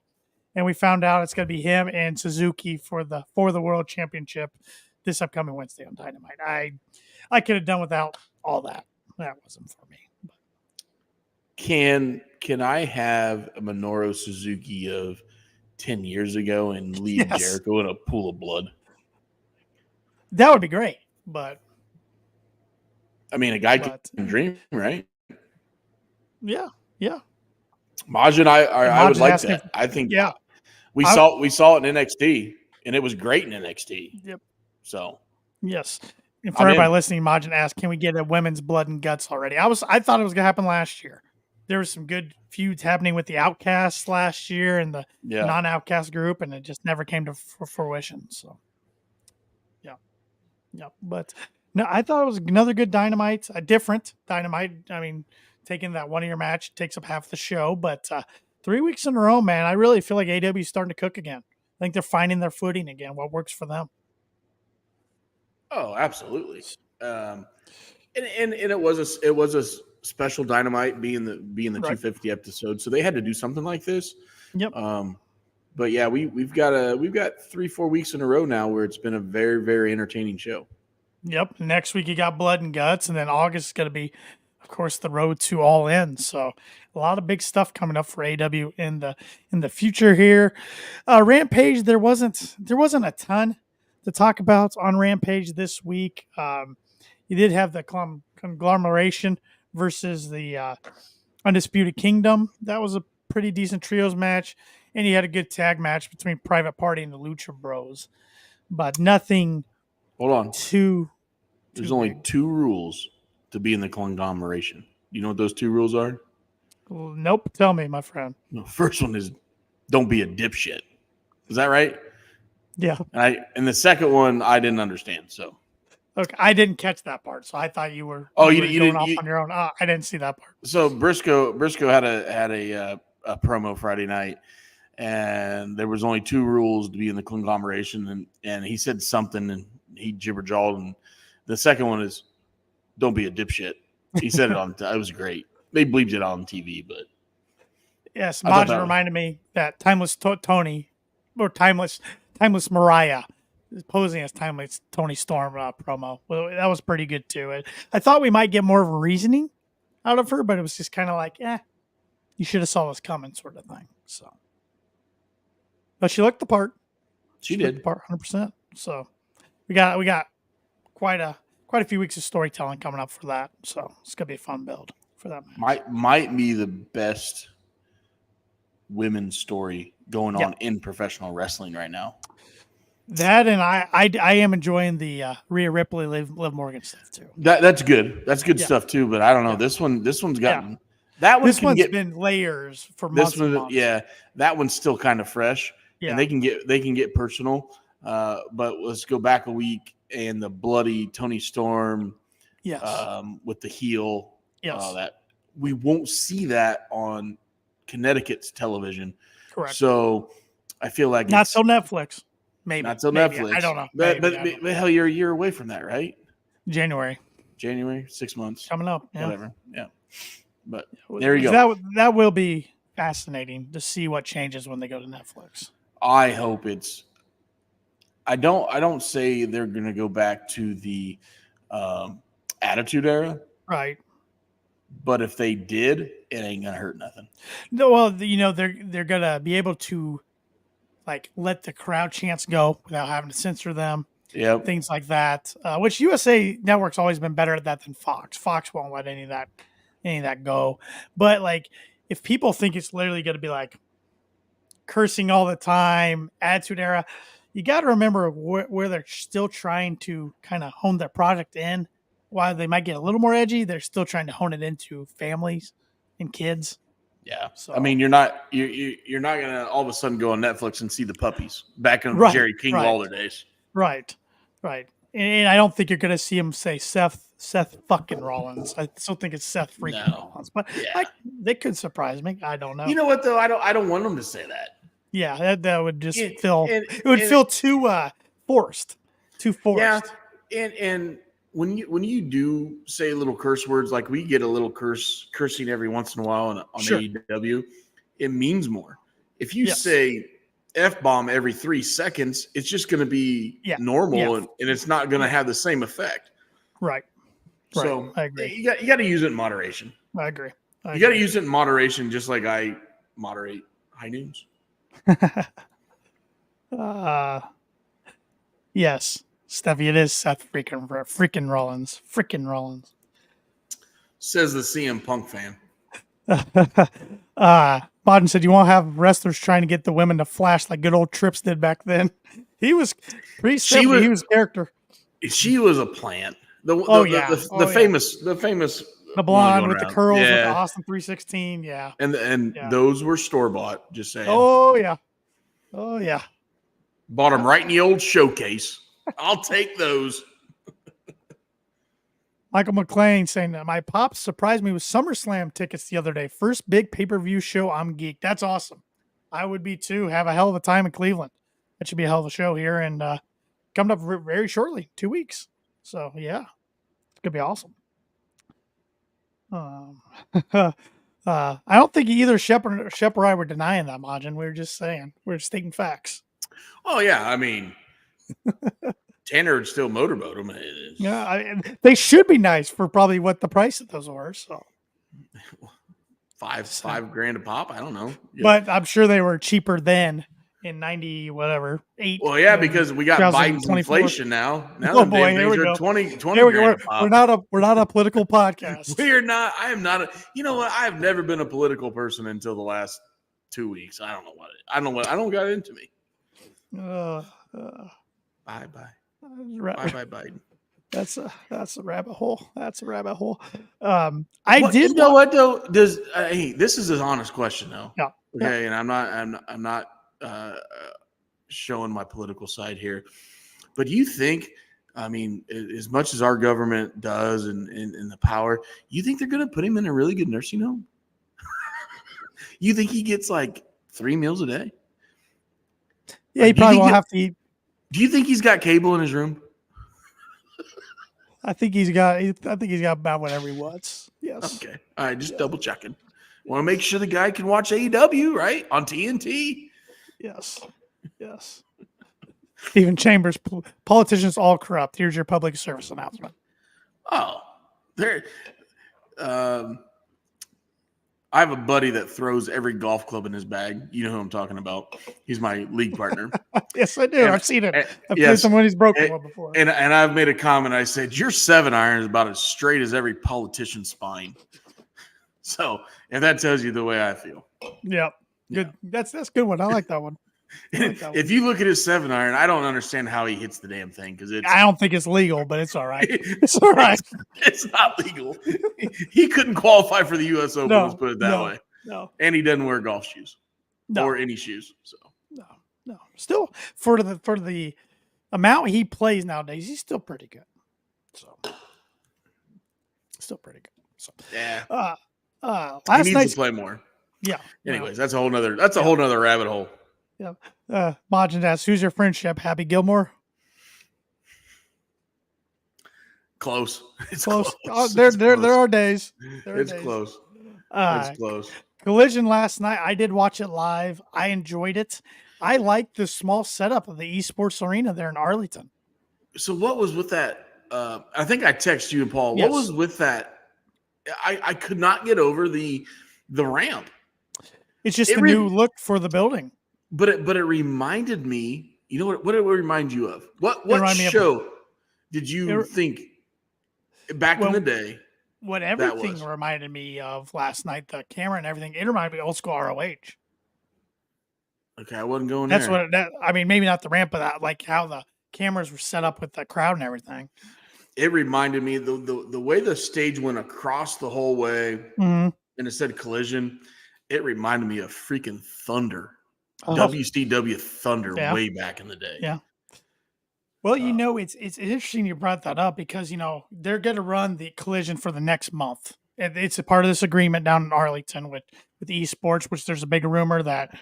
and we found out it's going to be him and Suzuki for the World Championship this upcoming Wednesday on Dynamite. I could have done without all that. That wasn't for me. Can I have a Minoru Suzuki of 10 years ago and leave Jericho in a pool of blood? That would be great, but I mean, a guy can dream, right? Yeah. Majin, I would like that. I think we saw it in NXT, and it was great in NXT. Yep. So yes. And for everybody listening, Majin asked, "Can we get a women's blood and guts already?" I thought it was going to happen last year. there was some good feuds happening with the Outcasts last year and the Yeah. non-Outcast group, and it just never came to fruition. So, yeah. But no, I thought it was another good Dynamite, a different Dynamite. I mean, taking that 1 year match takes up half the show, but 3 weeks in a row, man, I really feel like AEW is starting to cook again. I think they're finding their footing again. What works for them? Oh, absolutely. And it was a special Dynamite being the Right. 250 episode, so they had to do something like this. Yep. But yeah, we've got 3-4 weeks in a row now where it's been a very, very entertaining show. Yep. Next week you got Blood and Guts, and then August is going to be, of course, the road to All In. So a lot of big stuff coming up for AEW in the future here. Rampage, there wasn't a ton to talk about on Rampage this week. You did have the conglomeration versus the Undisputed Kingdom. That was a pretty decent trios match, and you had a good tag match between Private Party and the Lucha Bros, but nothing. Hold on. There's only 2 rules to be in the conglomeration. You know what those 2 rules are? Nope. Tell me, my friend. The first one is don't be a dipshit. Is that right? Yeah. And the second one I didn't understand. So Okay, I didn't catch that part, so I thought you were. You going didn't off on your own. I didn't see that part. So Briscoe had a promo Friday night, and there was only 2 rules to be in the conglomeration, and he said something, and he jibber-jawed, and the second one is don't be a dipshit. He said it on. It was great. They bleeped it on TV, but yes, Majin reminded me that Timeless Tony or Timeless Mariah posing as Timeless Tony Storm promo. Well, that was pretty good too. I thought we might get more of a reasoning out of her, but it was just kind of like, you should have saw this coming, sort of thing. So, but she looked the part. She did the part 100%. So we got quite a few weeks of storytelling coming up for that. So it's gonna be a fun build for that match. Might be the best women's story going on in professional wrestling right now. That, and I am enjoying the Rhea Ripley, Liv Morgan stuff too. That's good. That's good stuff too. But I don't know. This one's gotten that one. This one's been layers for months. This one, and months. Yeah, that one's still kind of fresh. Yeah. And they can get personal. But let's go back a week and the bloody Tony Storm. Yes. With the heel. Yes. That we won't see that on Connecticut's television. Correct. So I feel like not till Netflix. Maybe. Not till Netflix. I don't know. But hell, you're a year away from that, right? January, 6 months. coming up. Yeah. Whatever. Yeah. But there you go. That will be fascinating to see what changes when they go to Netflix. I hope it's. I don't say they're going to go back to the Attitude Era, right? But if they did, it ain't gonna hurt nothing. No, well, they're gonna be able to like let the crowd chants go without having to censor them. Yeah, things like that. Which USA Network's always been better at that than Fox. Fox won't let any of that go. But like, if people think it's literally going to be like cursing all the time, Attitude Era, you got to remember where they're still trying to kind of hone their project in. While they might get a little more edgy, they're still trying to hone it into families and kids. Yeah, so I mean, you're not gonna all of a sudden go on Netflix and see the puppies back in Jerry King Lawler days. Right. And I don't think you're gonna see him say Seth fucking Rollins. I still think it's Seth freaking Rollins, but they could surprise me. I don't know. You know what though? I don't want them to say that. Yeah, that would just feel feel too forced. Yeah, and when you do say little curse words, like we get a little cursing every once in a while on AEW, it means more. If you say F-bomb every 3 seconds, it's just going to be normal and it's not going to have the same effect. Right. So I agree. You got to use it in moderation. I agree. You got to use it in moderation, just like I moderate high noons. Yes. Steffi, it is Seth freaking Rollins. Freaking Rollins. Says the CM Punk fan. Bodden said, you won't have wrestlers trying to get the women to flash like good old Trips did back then. He was he was character. She was a plant. The famous The blonde with around. the curls with the Yeah. Austin 316. Yeah. And Yeah. those were store bought. Just saying. Oh yeah. Oh yeah. Bought them right in the old showcase. I'll take those. Michael McClain saying that my pops surprised me with SummerSlam tickets the other day. First big pay-per-view show. I'm geeked. That's awesome. I would be too. Have a hell of a time in Cleveland. That should be a hell of a show here and coming up very shortly, 2 weeks. So yeah, it's gonna be awesome. I don't think either Shep or I were denying that, Majin. We were just saying. We're stating facts. Oh yeah, I mean, Tanner would still motorboat them. Yeah, they should be nice for probably what the price of those were. So five grand a pop. I don't know, but I'm sure they were cheaper then in 90 whatever 8. Well, yeah, because we got Biden's 2024. inflation now. Now Oh the boy, damn here we things go. are 20 Here we go. grand a pop. We're not a political podcast. We are not. I am not. You know what? I have never been a political person until the last 2 weeks. I don't know what. I don't got into me. Bye bye Biden. That's a rabbit hole. That's a rabbit hole. You know what though? Hey, this is an honest question though. Yeah. Okay, Yeah. and I'm not showing my political side here, but you think? I mean, as much as our government does and the power, you think they're going to put him in a really good nursing home? You think he gets like 3 meals a day? Yeah, he probably won't have to eat. Do you think he's got cable in his room? I think he's got about whatever he wants. Yes. Okay. All right. Just double checking. Want to make sure the guy can watch AEW, right? On TNT. Yes. Yes. Stephen Chambers, politicians all corrupt. Here's your public service announcement. Oh, there. I have a buddy that throws every golf club in his bag. You know who I'm talking about. He's my league partner. Yes, I do. I've seen it. I've yes. played someone who's broken one before. And I've made a comment. I said, your 7-iron is about as straight as every politician's spine. So if that tells you the way I feel. Yep. Good. Yeah. That's a good one. I like that one. If you look at his 7-iron, I don't understand how he hits the damn thing because I don't think it's legal, but it's all right. It's all right. It's not legal. He couldn't qualify for the U.S. Open. Let's put it that way. No, and he doesn't wear golf shoes or any shoes. So no. Still, for the amount he plays nowadays, he's still pretty good. So still pretty good. So yeah. Last he night needs to play more. Yeah. Anyways, that's a whole nother rabbit hole. Yeah. Majin asks, who's your friendship? Happy Gilmore? Close. It's close. close. There are days. It's close. It's close. Collision last night. I did watch it live. I enjoyed it. I liked the small setup of the esports arena there in Arlington. So what was with that? I think I texted you and Paul. Yes. What was with that? I could not get over the ramp. It's just a new look for the building. But it reminded me, you know what it would remind you of? What show did you think back in the day? What everything reminded me of last night, the camera and everything, it reminded me of old school ROH. Okay, I wasn't going That's there. I mean, maybe not the ramp, but that, like how the cameras were set up with the crowd and everything. It reminded me the way the stage went across the whole way and it said Collision. It reminded me of freaking Thunder. WCW Thunder way back in the day. Yeah. Well, it's interesting you brought that up because, they're going to run the Collision for the next month. It's a part of this agreement down in Arlington with esports, which there's a big rumor that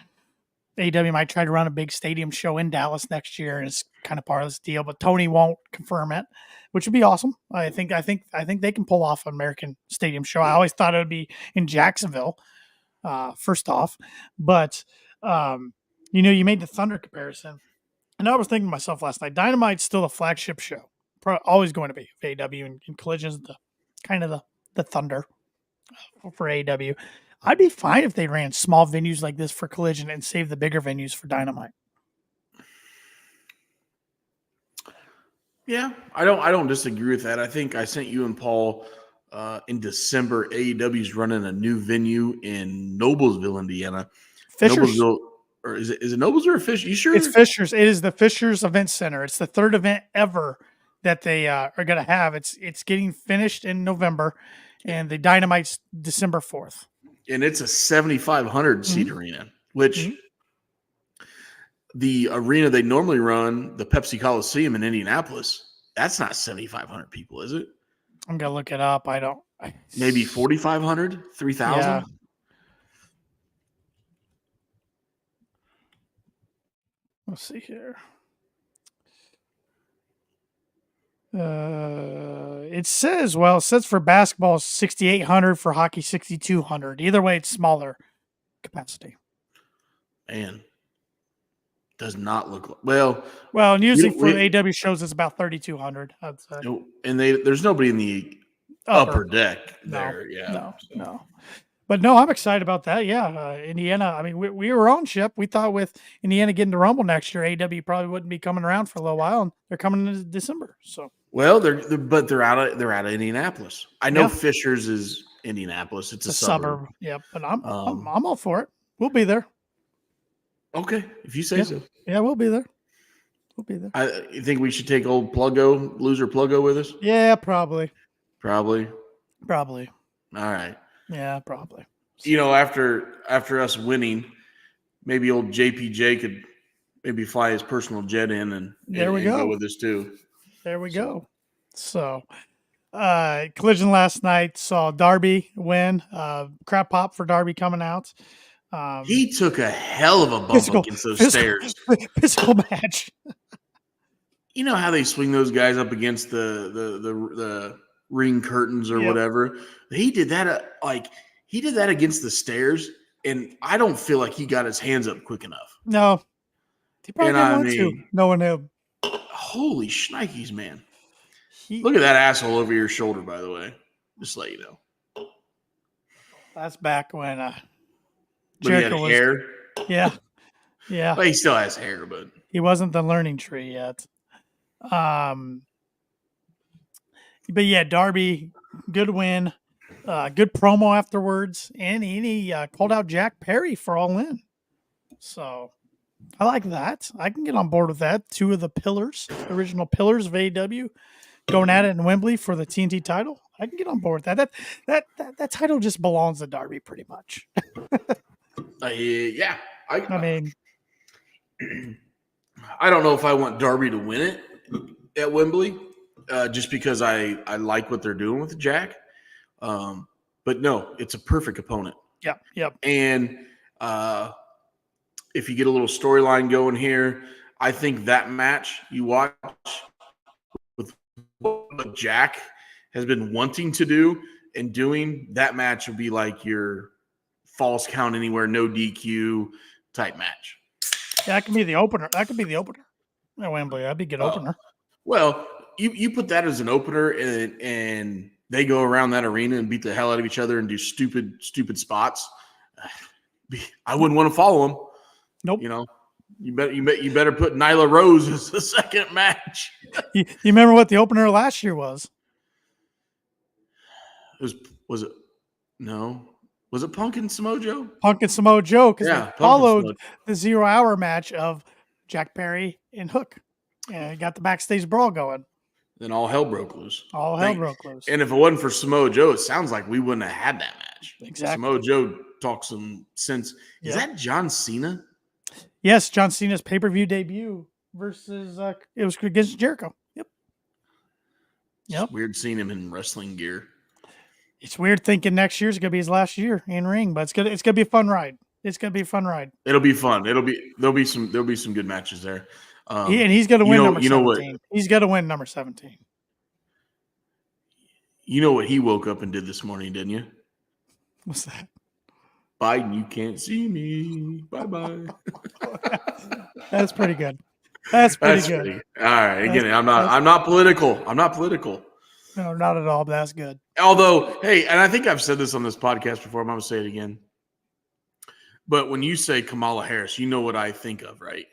AEW might try to run a big stadium show in Dallas next year. And it's kind of part of this deal, but Tony won't confirm it, which would be awesome. I think they can pull off an American stadium show. I always thought it would be in Jacksonville, first off, but you made the Thunder comparison. And I was thinking to myself last night, Dynamite's still a flagship show. Always going to be. AEW and Collision is the Thunder for AEW. I'd be fine if they ran small venues like this for Collision and save the bigger venues for Dynamite. Yeah, I don't disagree with that. I think I sent you and Paul in December. AEW's running a new venue in Noblesville, Indiana. Fishers. Noblesville, or is it Nobles or Fish? You sure? It's Fishers. It is the Fishers Event Center. It's the third event ever that they are going to have. It's getting finished in November, and the Dynamite's December 4th. And it's a 7,500 seat arena, which the arena they normally run, the Pepsi Coliseum in Indianapolis, that's not 7,500 people, is it? I'm going to look it up. Maybe 4,500, 3,000? Yeah. Let's see here. It says for basketball 6,800, for hockey 6,200. Either way, it's smaller capacity. Man, does not look like, well. And usually for AEW shows, it's about 3,200. I'd say. And there's nobody in the upper deck there. No. But no, I'm excited about that. Yeah, Indiana. I mean, we were on Shep. We thought with Indiana getting to Rumble next year, AEW probably wouldn't be coming around for a little while, and they're coming in December. So they're out of Indianapolis. I know Fishers is Indianapolis. It's a suburb. Yeah, but I'm all for it. We'll be there. Okay, if you say so. Yeah, we'll be there. You think we should take old loser Pluggo with us? Yeah, probably. All right. Yeah, probably. After us winning, maybe old JPJ could maybe fly his personal jet in and go with us too. There we go. So, Collision last night saw Darby win. Crap pop for Darby coming out. He took a hell of a bump against those stairs. Physical match. You know how they swing those guys up against the ring curtains or whatever? He did that against the stairs, and I don't feel like he got his hands up quick enough. No. He probably didn't want to, knowing him. Holy shnikes, man. Look at that asshole over your shoulder, by the way. Just to let you know. That's back when Jericho had hair. Yeah. Yeah. Well, he still has hair, but he wasn't the learning tree yet. But yeah, Darby, good win. Good promo afterwards. And he called out Jack Perry for All In. So I like that. I can get on board with that. Two of the original pillars of AEW, going at it in Wembley for the TNT title. I can get on board with that. That title just belongs to Darby pretty much. Yeah. I mean, I don't know if I want Darby to win it at Wembley, just because I like what they're doing with Jack. But no, it's a perfect opponent. Yep. And if you get a little storyline going here, I think that match you watch with what Jack has been wanting to do and doing, that match would be like your false count anywhere, no DQ type match. Yeah, that could be the opener. At Wembley, that'd be a good opener. Well, you put that as an opener, and they go around that arena and beat the hell out of each other and do stupid spots. I wouldn't want to follow them. Nope. You better put Nyla Rose as the second match. You remember what the opener last year was? Was it? No. Was it Punk and Samoa Joe? Punk and Samoa Joe, because they followed the 0 hour match of Jack Perry and Hook. And got the backstage brawl going. Then all hell broke loose. And if it wasn't for Samoa Joe, it sounds like we wouldn't have had that match. Exactly. Samoa Joe talked some sense. Is that John Cena? Yes, John Cena's pay-per-view debut versus it was against Jericho. Yep. It's weird seeing him in wrestling gear. It's weird thinking next year's gonna be his last year in ring, but it's gonna be a fun ride. It'll be fun. There'll be some good matches there. And he's gonna win number 17. He's gonna win number 17. You know what he woke up and did this morning, didn't you? What's that? Biden, you can't see me. Bye-bye. That's pretty good. That's pretty good. All right. Again, I'm not political. No, not at all, but that's good. Although, hey, and I think I've said this on this podcast before. I'm going to say it again. But when you say Kamala Harris, you know what I think of, right?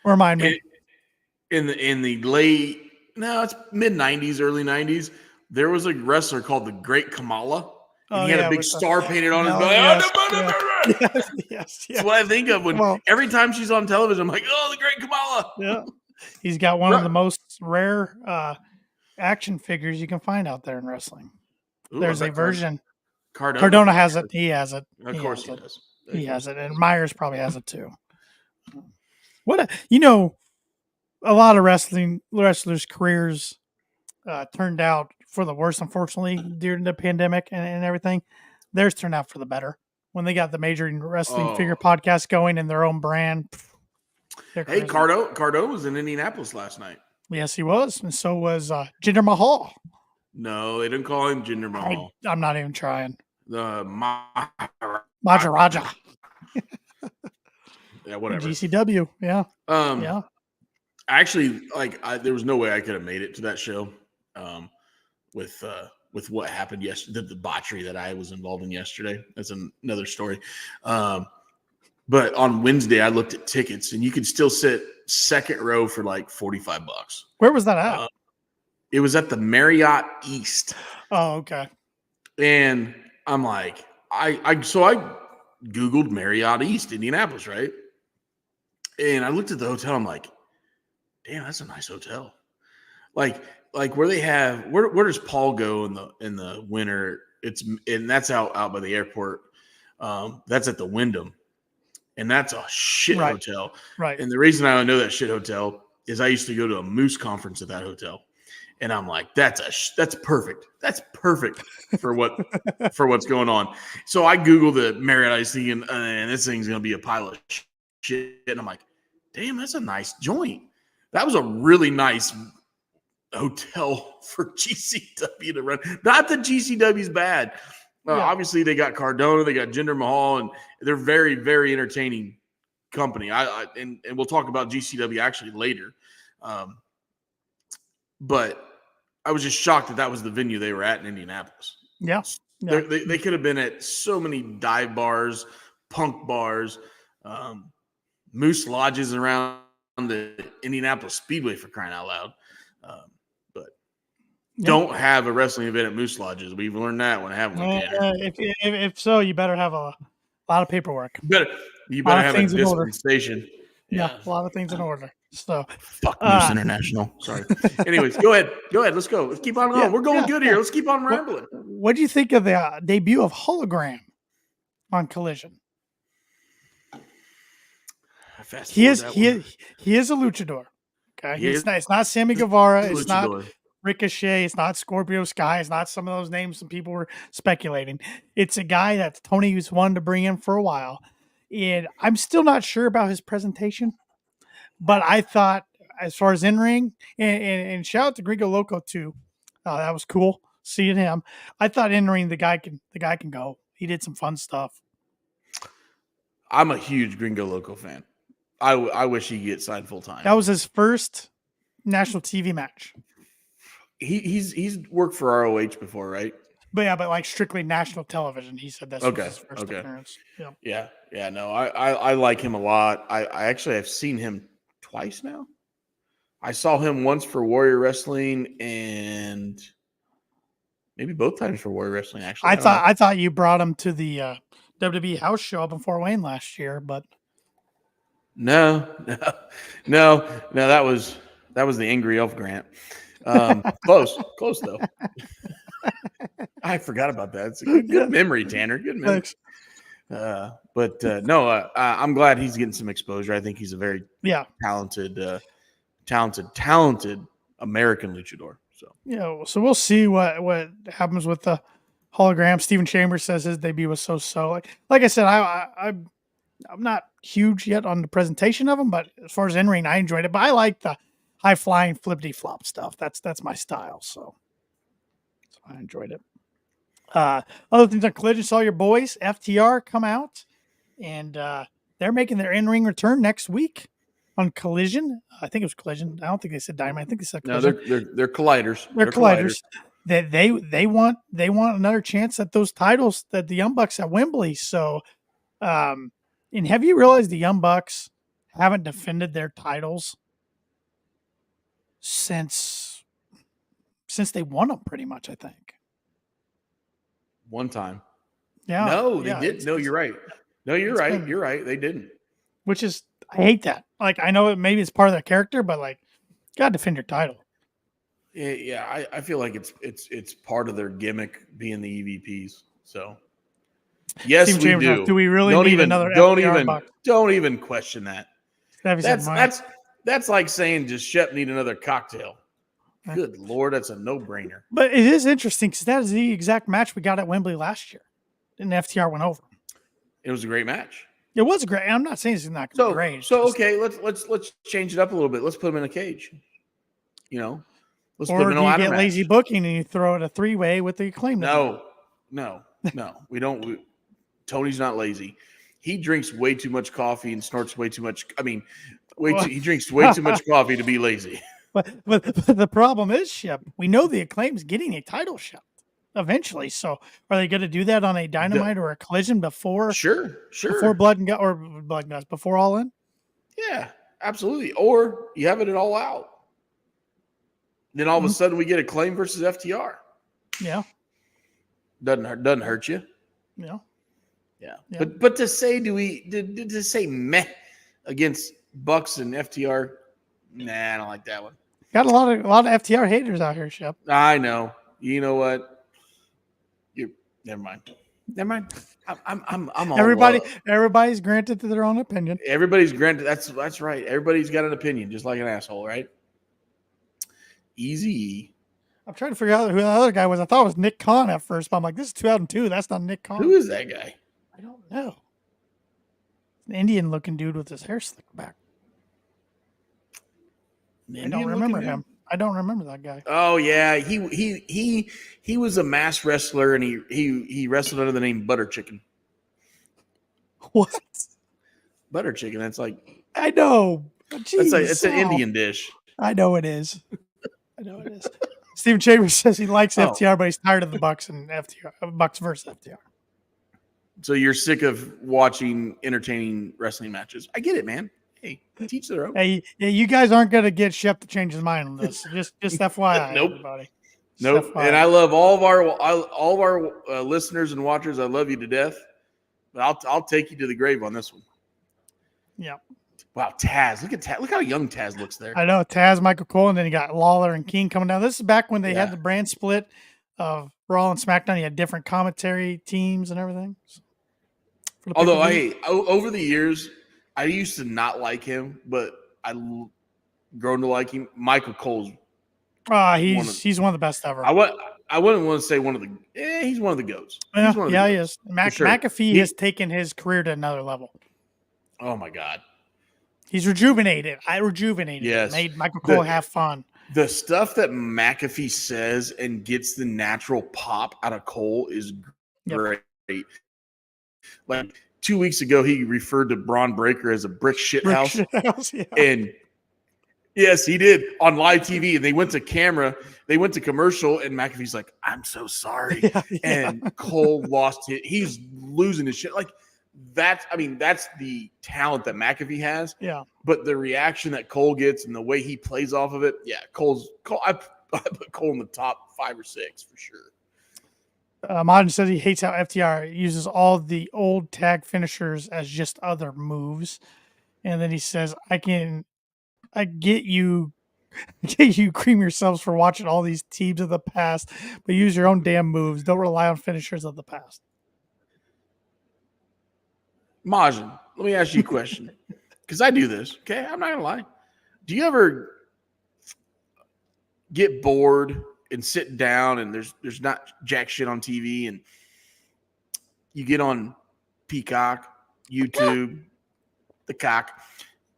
Remind me. In the late, it's mid-90s, early 90s, there was a wrestler called the Great Kamala. And he had a big star painted on his belly. Yes. That's what I think of every time she's on television. I'm like, oh, the Great Kamala. Yeah. He's got one of Right. the most rare action figures you can find out there in wrestling. Ooh, There's I a bet version. Cardona has it. He has it. Of course he does. He has it, and Myers probably has it too. A lot of wrestlers' careers turned out for the worse, unfortunately, during the pandemic and everything. Theirs turned out for the better when they got the Major Wrestling Figure podcast going in their own brand. Hey, Cardona was in Indianapolis last night. Yes, he was, and so was Jinder Mahal. No, they didn't call him Jinder Mahal. I'm not even trying. The Maharaja. Yeah, whatever. GCW. Yeah. Yeah. Actually, there was no way I could have made it to that show, with what happened yesterday, the debauchery that I was involved in yesterday. That's another story. But on Wednesday, I looked at tickets, and you could still sit second row for like $45. Where was that at? It was at the Marriott East. Oh, okay. And I'm like, I Googled Marriott East, Indianapolis, right? And I looked at the hotel. I'm like, damn, that's a nice hotel. Like where they have where does Paul go in the winter? And that's out by the airport. That's at the Wyndham, and that's a shit hotel. Right. And the reason I know that shit hotel is I used to go to a Moose conference at that hotel, and I'm like, that's perfect. That's perfect for what's going on. So I Googled the Marriott Ice thinking, and this thing's gonna be a pile of shit. And I'm like, damn, that's a nice joint. That was a really nice hotel for GCW to run. Not that GCW's bad. Obviously, they got Cardona, they got Jinder Mahal, and they're very, very entertaining company. And we'll talk about GCW actually later. But I was just shocked that was the venue they were at in Indianapolis. Yeah. They could have been at so many dive bars, punk bars, Moose lodges around the Indianapolis Speedway, for crying out loud. But don't have a wrestling event at Moose lodges. We've learned that when I have one. If so, you better have a lot of paperwork. You better have a dispensation. Yeah, a lot of things in order. So fuck Moose International. Sorry. Anyways, go ahead. Let's go. Let's keep on going. We're going good here. Let's keep on rambling. What do you think of the debut of Hologram on Collision? He is a luchador. Okay, it's not Sammy Guevara. It's not Ricochet. It's not Scorpio Sky. It's not some of those names some people were speculating. It's a guy that Tony was wanting to bring in for a while, and I'm still not sure about his presentation. But I thought, as far as in ring, and shout out to Gringo Loco too. That was cool seeing him. I thought in ring the guy can go. He did some fun stuff. I'm a huge Gringo Loco fan. I wish he'd get signed full time. That was his first national TV match. He's worked for ROH before, right? But like strictly national television. He said that's his first appearance. Yeah. No, I like him a lot. I actually have seen him twice now. I saw him once for Warrior Wrestling and maybe both times for Warrior Wrestling. Actually, I thought you brought him to the WWE house show up in Fort Wayne last year, but. No. That was the Angry Elf Grant. Close though. I forgot about that. It's a good memory, Tanner. Good memory. But I'm glad he's getting some exposure. I think he's a very talented American luchador. So we'll see what happens with the Hologram. Steven Chambers says his debut was so. Like I said, I'm not huge yet on the presentation of them, but as far as in ring, I enjoyed it. But I like the high flying flippity flop stuff. That's my style. So I enjoyed it. Other things on Collision, saw your boys FTR come out, and they're making their in ring return next week on Collision. I think it was Collision. I don't think they said Dynamite. I think they said Collision. No, they're Colliders. They're Colliders. That they want another chance at those titles that the Young Bucks at Wembley. So. And have you realized the Young Bucks haven't defended their titles since they won them pretty much, I think. One time. Yeah. No, they didn't. No, you're right. No, you're right. You're right. They didn't. Which is, I hate that. Like, I know maybe it's part of their character, but like, Got to defend your title. Yeah, I feel like it's part of their gimmick being the EVPs. So yes, Steven we Chambers do. asked, do we really need another FTR Buck? Don't even question that. Travis said, That's like saying, does Shep need another cocktail? Good Lord, that's a no-brainer. But it is interesting because that is the exact match we got at Wembley last year. And FTR went over. It was a great match. It was great. I'm not saying it's not great. Okay, let's change it up a little bit. Let's put him in a cage. Let's put him or in do a you ladder get match. lazy booking and you throw it a 3-way with the Acclaim? No. We don't. Tony's not lazy. He drinks way too much coffee and snorts way too much. I mean, he drinks way too much coffee to be lazy. But the problem is, Shep, we know the Acclaim's getting a title shot eventually. So are they going to do that on a Dynamite or a Collision before? Sure. Before Blood and Guts, before All In? Yeah, absolutely. Or you have it all out. Then all of a sudden we get Acclaim versus FTR. Yeah. Doesn't hurt you. Yeah. Yeah. But to say to say meh against Bucks and FTR, nah, I don't like that one. Got a lot of FTR haters out here, Shep. I know. You know what? Never mind. I'm all everybody's granted to their own opinion. Everybody's granted. That's right. Everybody's got an opinion, just like an asshole, right? Easy. I'm trying to figure out who the other guy was. I thought it was Nick Khan at first, but I'm like, this is 2002. That's not Nick Khan. Who is that guy? I don't know. An Indian-looking dude with his hair slicked back. I don't remember him. I don't remember that guy. Oh yeah, he was a masked wrestler, and he wrestled under the name Butter Chicken. What? Butter Chicken? That's like I know. It's an Indian dish. I know it is. Steven Chambers says he likes FTR, but he's tired of the Bucks and FTR. Bucks versus FTR. So you're sick of watching entertaining wrestling matches. I get it, man. Hey, teach their own. Hey, you guys aren't going to get Shep to change his mind on this. Just FYI, Nope. everybody. Nope. And I love all of our listeners and watchers. I love you to death. But I'll take you to the grave on this one. Yeah. Wow, Taz. Look at Taz. Look how young Taz looks there. I know. Taz, Michael Cole, and then you got Lawler and King coming down. This is back when they had the brand split of Raw and SmackDown. You had different commentary teams and everything. Although over the years, I used to not like him, but I grown to like him. Michael Cole's. He's one of the best ever. I wouldn't want to say one of the. He's one of the GOATs. He is. McAfee has taken his career to another level. Oh my God. He's rejuvenated. Yes. Made Michael Cole have fun. The stuff that McAfee says and gets the natural pop out of Cole is great. Yep. Like 2 weeks ago, he referred to Braun Breaker as a brick shit house. Yeah. And yes, he did on live TV. And they went to commercial, and McAfee's like, I'm so sorry. Yeah. And Cole lost it. He's losing his shit. Like, that's the talent that McAfee has. Yeah. But the reaction that Cole gets and the way he plays off of it, I put Cole in the top 5 or 6 for sure. Modern says he hates how FTR uses all the old tag finishers as just other moves. And then he says, I get you cream yourselves for watching all these teams of the past, but use your own damn moves. Don't rely on finishers of the past. Majin, let me ask you a question. Because I do this, okay? I'm not going to lie. Do you ever get bored and sit down and there's not jack shit on TV and you get on Peacock, YouTube, the cock,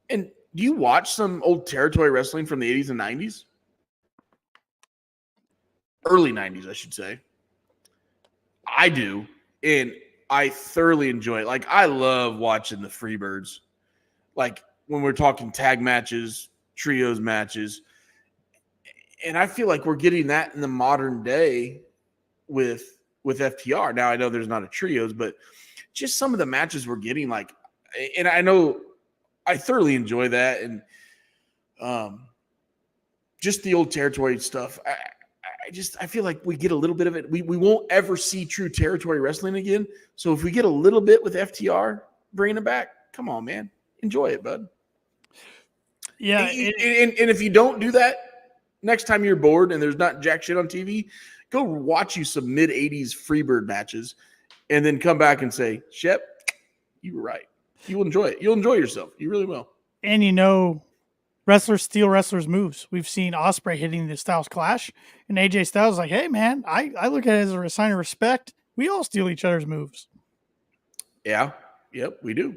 and do you watch some old territory wrestling from the 80s and 90s? Early 90s, I should say. I do, and I thoroughly enjoy it. Like, I love watching the Freebirds. Like, when we're talking tag matches, trios matches, and I feel like we're getting that in the modern day with FTR. Now, I know there's not a trios, but just some of the matches we're getting, like, and I know I thoroughly enjoy that. And just the old territory stuff. I feel like we get a little bit of it. We won't ever see true territory wrestling again. So if we get a little bit with FTR, bringing it back, come on, man. Enjoy it, bud. Yeah, And if you don't do that, next time you're bored and there's not jack shit on TV, go watch you some mid-'80s Freebird matches and then come back and say, Shep, you were right. You'll enjoy it. You'll enjoy yourself. You really will. and wrestlers steal wrestlers' moves. We've seen Ospreay hitting the Styles Clash, and AJ Styles is like, hey, man, I look at it as a sign of respect. We all steal each other's moves. Yeah. Yep, we do.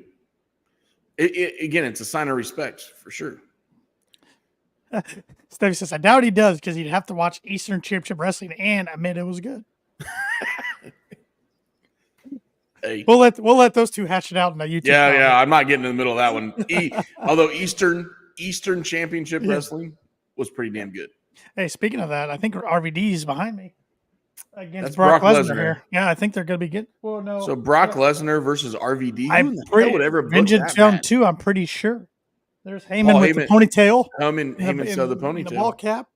Again, it's a sign of respect for sure. Stevie says, I doubt he does because he'd have to watch Eastern Championship Wrestling and admit it was good. Hey. We'll let those two hash it out in the YouTube. Yeah. I'm not getting in the middle of that one. Although Eastern Championship Wrestling was pretty damn good. Hey, speaking of that, I think RVD is behind me against That's Brock Brock Lesnar Lesnar. here. Yeah, I think they're going to be good. Well, no. So Brock Lesnar versus RVD. I'm Who the hell pretty would ever book Vengeance that Zone match? 2, I'm pretty sure. There's Heyman Paul with the Heyman. ponytail. Heyman saw the The ball ponytail. cap.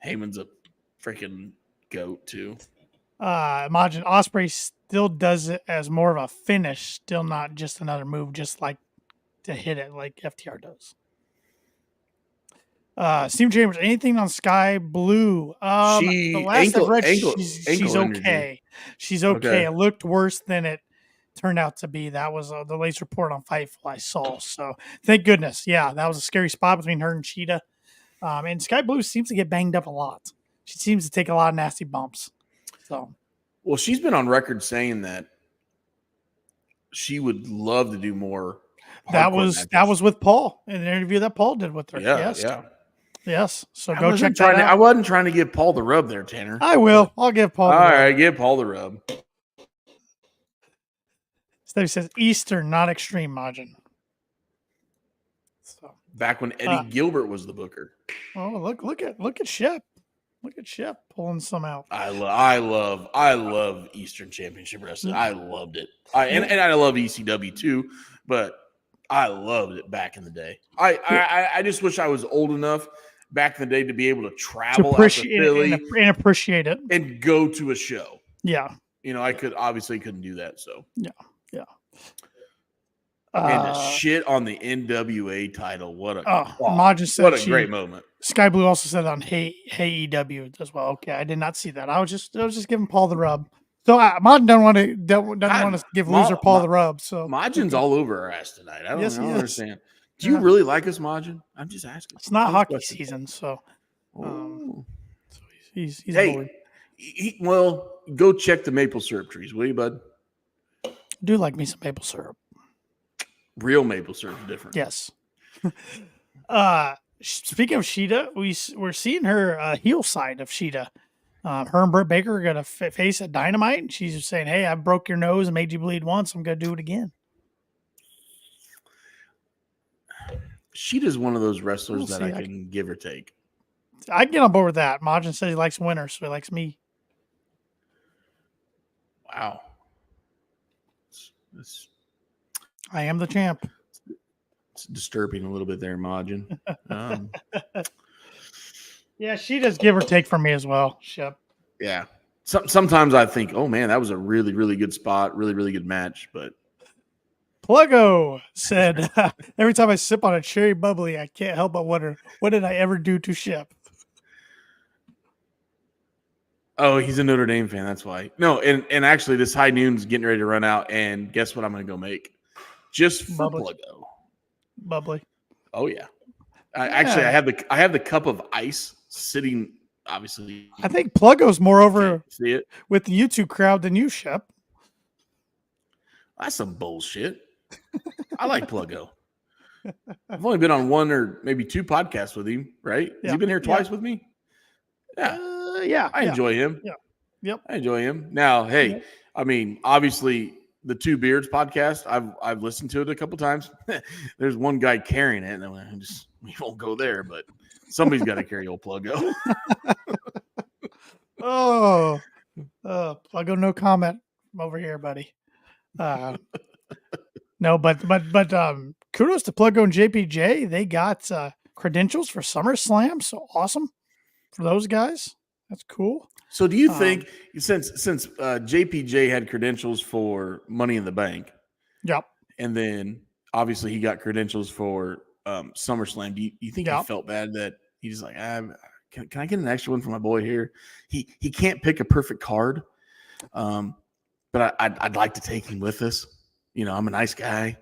Heyman's a freaking goat too. Imagine Ospreay still does it as more of a finish, still not just another move, just like to hit it like FTR does. Steve Chambers, anything on Sky Blue? The last I've read, she's okay. She's okay. It looked worse than it turned out to be. That was the latest report on Fightful I saw. So thank goodness. Yeah, that was a scary spot between her and Cheetah. And Sky Blue seems to get banged up a lot. She seems to take a lot of nasty bumps. So, well, she's been on record saying that she would love to do more. That was with Paul in an interview that Paul did with her. Yeah. Yes. So go check that out. I wasn't trying to give Paul the rub there, Tanner. I will. I'll give Paul. All right, give Paul the rub. Stevie says Eastern, not extreme margin. So back when Eddie Gilbert was the booker. Oh, look at Shep. Look at Shep pulling some out. I love Eastern Championship Wrestling. I loved it. And I love ECW too, but I loved it back in the day. I just wish I was old enough back in the day to be able to travel out to Philly and appreciate it and go to a show. Yeah. I couldn't do that. So yeah. And the shit on the NWA title. What a great moment. Sky Blue also said on Hey AEW as well. Okay, I did not see that. I was just giving Paul the rub. So Mod doesn't want to give loser Paul the rub. So Majin's all over our ass tonight. I don't understand. Do you really like us, Majin? I'm just asking. It's not hockey season, so he's well, go check the maple syrup trees, will you, bud? I do like me some maple syrup. Real maple syrup is different. Yes. Speaking of Sheeta, we're seeing her heel side of Sheeta. Her and Britt Baker are going to face at Dynamite. And she's saying, hey, I broke your nose and made you bleed once. I'm going to do it again. Sheeta's one of those wrestlers that I can give or take. I can get on board with that. Majin says he likes winners, so he likes me. Wow. I am the champ. It's disturbing a little bit there, Majin. Yeah, she does give or take for me as well, Shep. Yeah. Sometimes I think, oh, man, that was a really, really good spot, really, really good match. But Pluggo said, every time I sip on a cherry bubbly, I can't help but wonder, what did I ever do to Shep? Oh, he's a Notre Dame fan. That's why. No, and actually, this high noon's getting ready to run out. And guess what I'm going to go make? Just for Pluggo. Bubbly. Oh, yeah. Actually, I have the cup of ice sitting, obviously. I think Pluggo's more over see it with the YouTube crowd than you, Shep. That's some bullshit. I like Pluggo. I've only been on one or maybe two podcasts with him, right? Has he been here twice with me? Yeah. I enjoy him. Yeah. Yep. I enjoy him. Now, hey, I mean, obviously the Two Beards podcast, I've listened to it a couple times. There's one guy carrying it, and we won't go there, but somebody's got to carry old Pluggo. Pluggo, no comment from over here, buddy. No, but kudos to Pluggo and JPJ. They got credentials for SummerSlam, so awesome for those guys. That's cool. So do you think since JPJ had credentials for Money in the Bank, yep, and then obviously he got credentials for SummerSlam, do you think Yeah. he felt bad that he's like, can I get an extra one for my boy here? He can't pick a perfect card, but I'd like to take him with us. I'm a nice guy.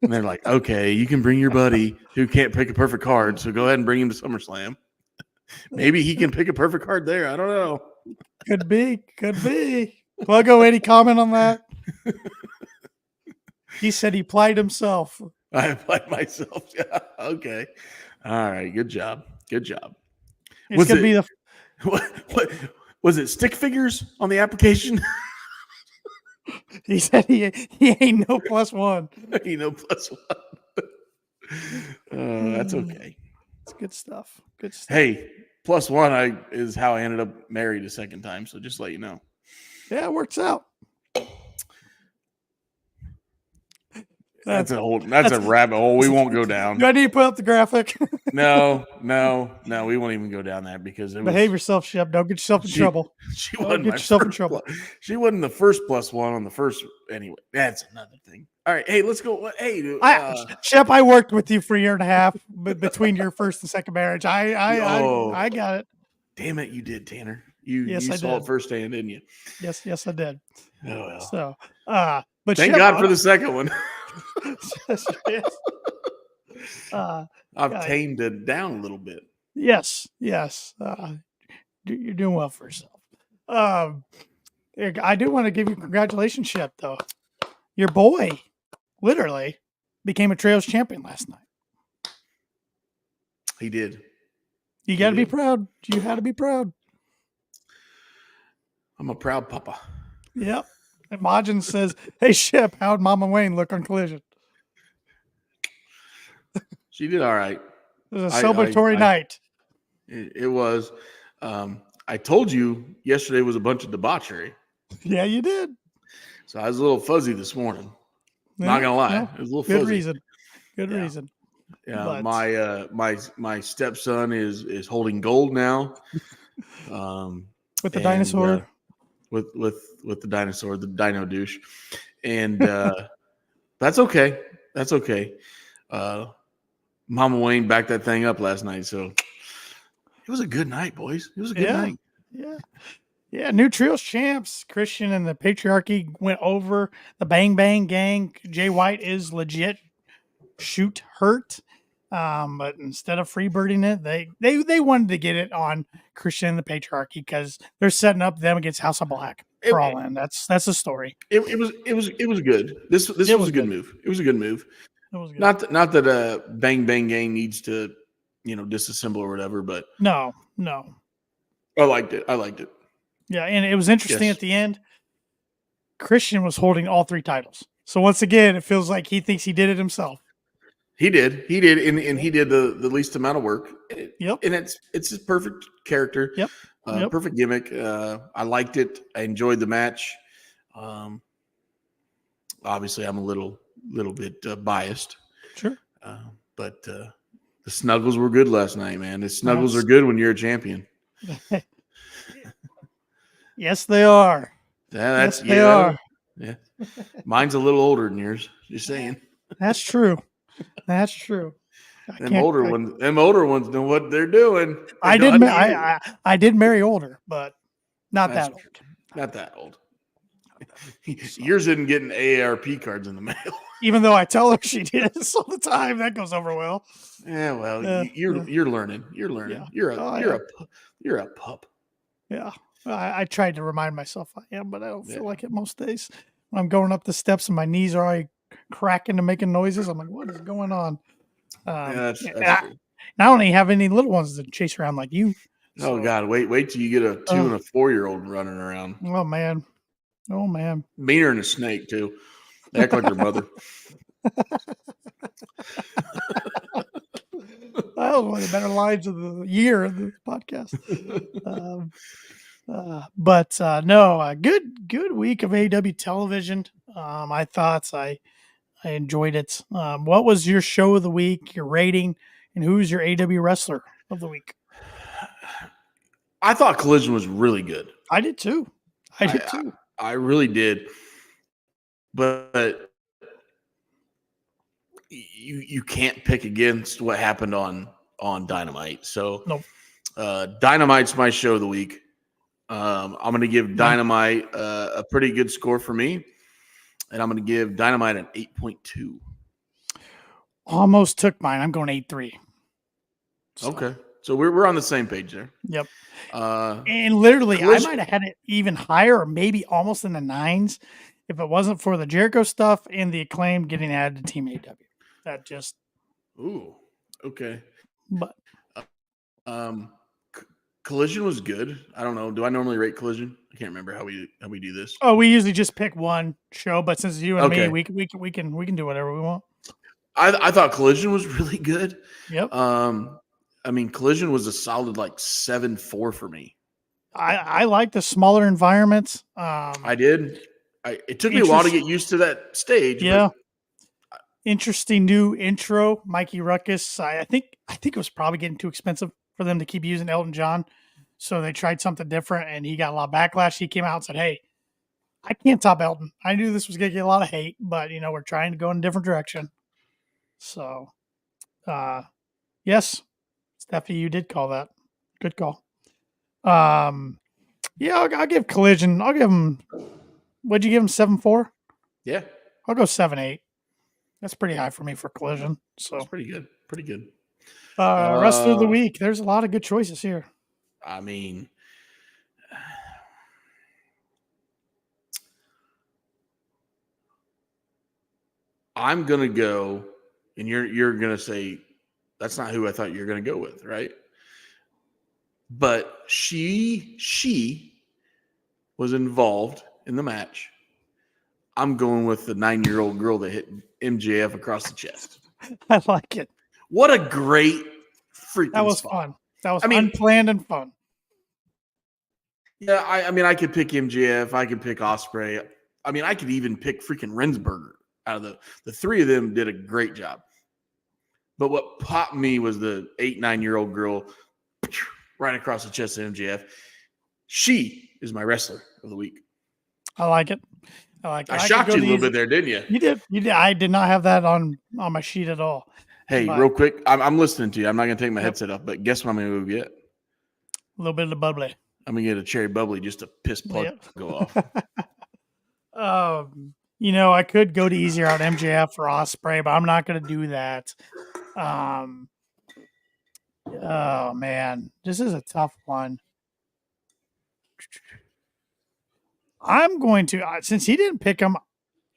And they're like, okay, you can bring your buddy who can't pick a perfect card, so go ahead and bring him to SummerSlam. Maybe he can pick a perfect card there. I don't know. Could be. Pluggo, any comment on that? He said he plied himself. I applied myself. Yeah. Okay. All right. Good job. It's gonna be the. What was it? Stick figures on the application? He said he ain't no +1. +1. That's okay. It's good stuff. Hey, +1 is how I ended up married a second time. So just let you know. Yeah, it works out. That's a rabbit hole we won't go down. Do I need to put up the graphic? No, we won't even go down that because behave yourself, Shep. Don't get yourself in trouble. She Don't wasn't get yourself in trouble. She wasn't the first +1 on the first. Anyway, that's another thing. All right, hey, let's go. Hey, Shep, I worked with you for a year and a half between your first and second marriage. I got it. Damn it, you did, Tanner. You I saw did. it firsthand, didn't you? Yes, I did. Oh well. So, but thank Shep, God for the second one. I've tamed it down a little bit. Yes. You're doing well for yourself. I do want to give you congratulations, Shep, though. Your boy literally became a Trails champion last night. He did. You got to be proud. You had to be proud. I'm a proud papa. Yep. And Majin says, hey, Shep, how'd Mama Wayne look on Collision? She did all right. It was a celebratory night. It was. I told you yesterday was a bunch of debauchery. Yeah, you did. So I was a little fuzzy this morning. Not gonna lie, it was a little fuzzy. Good reason. Yeah, but my stepson is holding gold now. With the dinosaur. With the dinosaur, the dino douche, and that's okay. That's okay. Mama Wayne backed that thing up last night, so it was a good night, boys. It was a good night. Yeah. New Trios champs. Christian and the Patriarchy went over. The Bang Bang Gang. Jay White is legit shoot hurt. But instead of freebirding it, they wanted to get it on Christian and the Patriarchy because they're setting up them against House of Black for All In. That's the story. It was good. This was a good move. It was a good move. It was good. Not that Bang Bang Gang needs to disassemble or whatever, but no. I liked it. Yeah, and it was interesting at the end. Christian was holding all 3 titles. So once again, it feels like he thinks he did it himself. He did, and he did the least amount of work. Yep. And it's his perfect character. Yep. Perfect gimmick. I liked it. I enjoyed the match. Obviously, I'm a little bit biased. Sure. But the snuggles were good last night, man. The snuggles are good when you're a champion. Yes, they are. They are. Yeah. Mine's a little older than yours. Just saying. That's true. Them older ones know what they're doing. I did marry older, but not that old. Not that old. Yours isn't getting AARP cards in the mail. Even though I tell her she did all the time, that goes over well. Yeah, well, you're learning. You're learning. Yeah. You're a pup. Yeah. I tried to remind myself I am, but I don't feel like it most days. When I'm going up the steps and my knees are already cracking and making noises, I'm like, what is going on? That's I don't even have any little ones to chase around like you. So. Oh God, wait till you get a 2 and a 4-year-old running around. Oh man. Meaner than a snake too. They act like their mother. That was one of the better lines of the year of the podcast. Good week of AEW television. My thoughts, I enjoyed it. What was your show of the week, your rating, and who's your AEW wrestler of the week? I thought Collision was really good. I did too. I really did. But you can't pick against what happened on Dynamite. So Nope. Dynamite's my show of the week. I'm going to give Dynamite a pretty good score for me, and I'm going to give Dynamite an 8.2. Almost took mine. I'm going 8.3. Okay, so we're on the same page there. Yep. Uh, And literally, Collision- I might have had it even higher, or maybe almost in the 9s, if it wasn't for the Jericho stuff and the Acclaim getting added to Team AEW. That just. Ooh. Okay. But Collision was good. I don't know. Do I normally rate Collision? I can't remember how we do this. we usually just pick one show, but since you and Okay. me, we can do whatever we want. I thought Collision was really good. Yep. I mean, Collision was a solid like 7.4 for me. I like the smaller environments. I did. It took me a while to get used to that stage. Yeah. But Interesting new intro, Mikey Ruckus. I think it was probably getting too expensive for them to keep using Elton John. So they tried something different and he got a lot of backlash. He came out and said, "Hey, I can't top Elton. I knew this was going to get a lot of hate, but we're trying to go in a different direction." So, yes, Steffi, you did call that. Good call. Yeah, I'll give Collision. I'll give him. What'd you give him? 7.4. yeah, I'll go 7.8. That's pretty high for me for Collision. So that's pretty good. Pretty good. Rest of the week, there's a lot of good choices here. I mean, I'm gonna go, and you're gonna say that's not who I thought you were gonna go with, right? But she was involved in the match. I'm going with the 9-year-old girl that hit MJF across the chest. I like it. What a great freaking That was spot. fun. That was unplanned and fun. Yeah, I mean, I could pick MJF. I could pick Ospreay. I mean, I could even pick freaking Rensberger. Out of the three of them did a great job. But what popped me was the 8-9-year-old girl right across the chest of MJF. She is my wrestler of the week. I like it. I shocked you a little bit there, didn't you? You did. You did. I did not have that on my sheet at all. Hey, real quick, I'm listening to you. I'm not going to take my headset off, but guess what I'm going to go get? A little bit of the bubbly. I'm going to get a cherry bubbly just to piss plug go off. I could go to easier on MJF or Ospreay, but I'm not going to do that. Oh, man. This is a tough one. I'm going to, since he didn't pick him,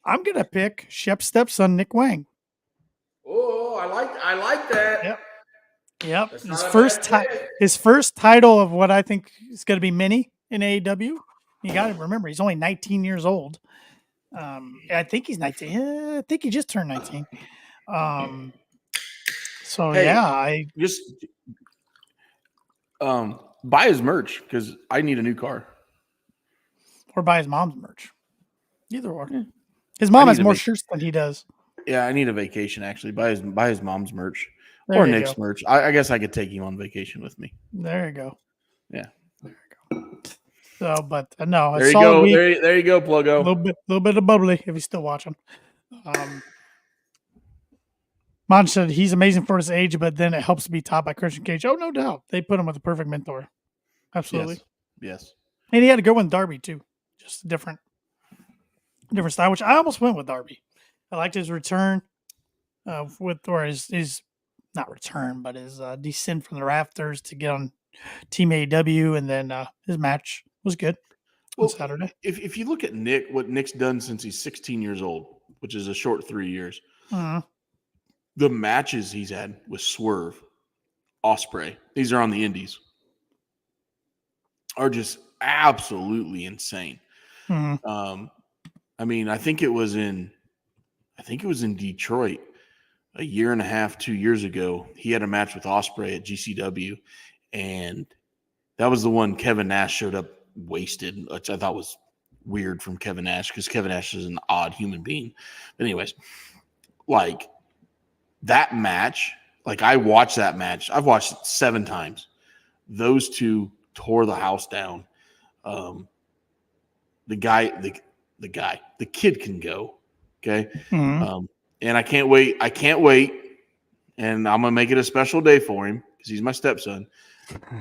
I'm going to pick Shep's stepson, Nick Wang. Oh, I like that. Yep. His first title of what I think is going to be mini in AEW. You got to remember, he's only 19 years old. I think he's 19. I think he just turned 19. So hey, I just buy his merch because I need a new car. Or buy his mom's merch. Either or. His mom has more shirts than he does. Yeah, I need a vacation actually. Buy his mom's merch There or you Nick's go. merch. I guess I could take him on vacation with me. There you go. Yeah. There you go. So, but no, there you go. week. There you go, Pluggo. A little bit of bubbly if he's still watching. Mon said he's amazing for his age, but then it helps to be taught by Christian Cage. Oh, no doubt. They put him with the perfect mentor. Absolutely. Yes. And he had a good one with Darby too. Just a different style, which I almost went with Darby. I liked his return his not return, but his descent from the rafters to get on Team AEW, and then his match was good on Saturday. If you look at Nick, what Nick's done since he's 16 years old, which is a short 3 years, the matches he's had with Swerve, Ospreay, these are on the indies, are just absolutely insane. I mean, I think it was in Detroit a year and a half, 2 years ago. He had a match with Ospreay at GCW, and that was the one Kevin Nash showed up wasted, which I thought was weird from Kevin Nash because Kevin Nash is an odd human being. But anyways, like that match, like I watched that match. I've watched it 7 times. Those two tore the house down. The kid can go. Okay. And and I can't wait. And I'm gonna make it a special day for him because he's my stepson.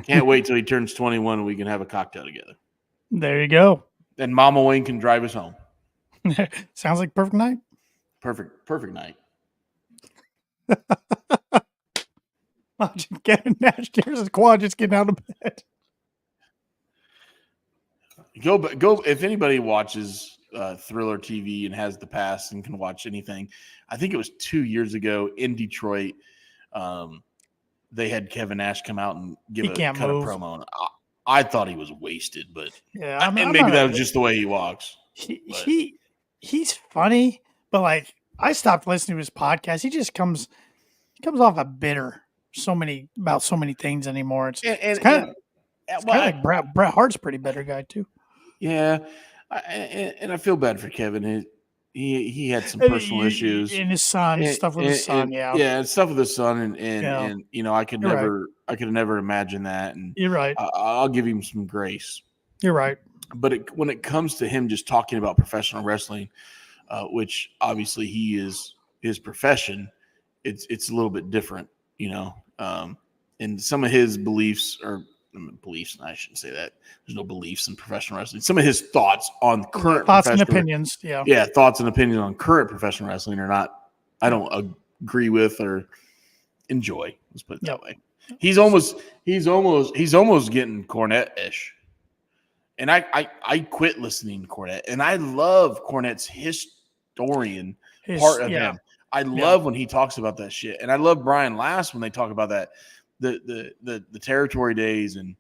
Can't wait till he turns 21 and we can have a cocktail together. There you go. And Mama Wayne can drive us home. Sounds like perfect night. Perfect night. Getting here's his quad just getting out of bed. Go. If anybody watches Thriller TV and has the past and can watch anything, I think it was 2 years ago in Detroit. They had Kevin Nash come out and give a promo. And I thought he was wasted, but yeah, maybe that was just the way he walks. He's funny, but like I stopped listening to his podcast. He comes off a bitter about so many things anymore. It's kind of like Bret Hart's a pretty bitter guy too. Yeah, and I feel bad for Kevin. He had some personal issues and his son, stuff with his son. Stuff with his son, and I could never imagine that. And you're right. I'll give him some grace. You're right. But when it comes to him just talking about professional wrestling, which obviously he is his profession, it's a little bit different, and some of his beliefs. I shouldn't say that. There's no beliefs in professional wrestling. Some of his thoughts on current thoughts and opinions. Yeah, thoughts and opinions on current professional wrestling are not. I don't agree with or enjoy. Let's put it that way. He's almost getting Cornette-ish. And I quit listening to Cornette, and I love Cornette's historian part of him. I love when he talks about that shit, and I love Brian Last when they talk about that. The territory days and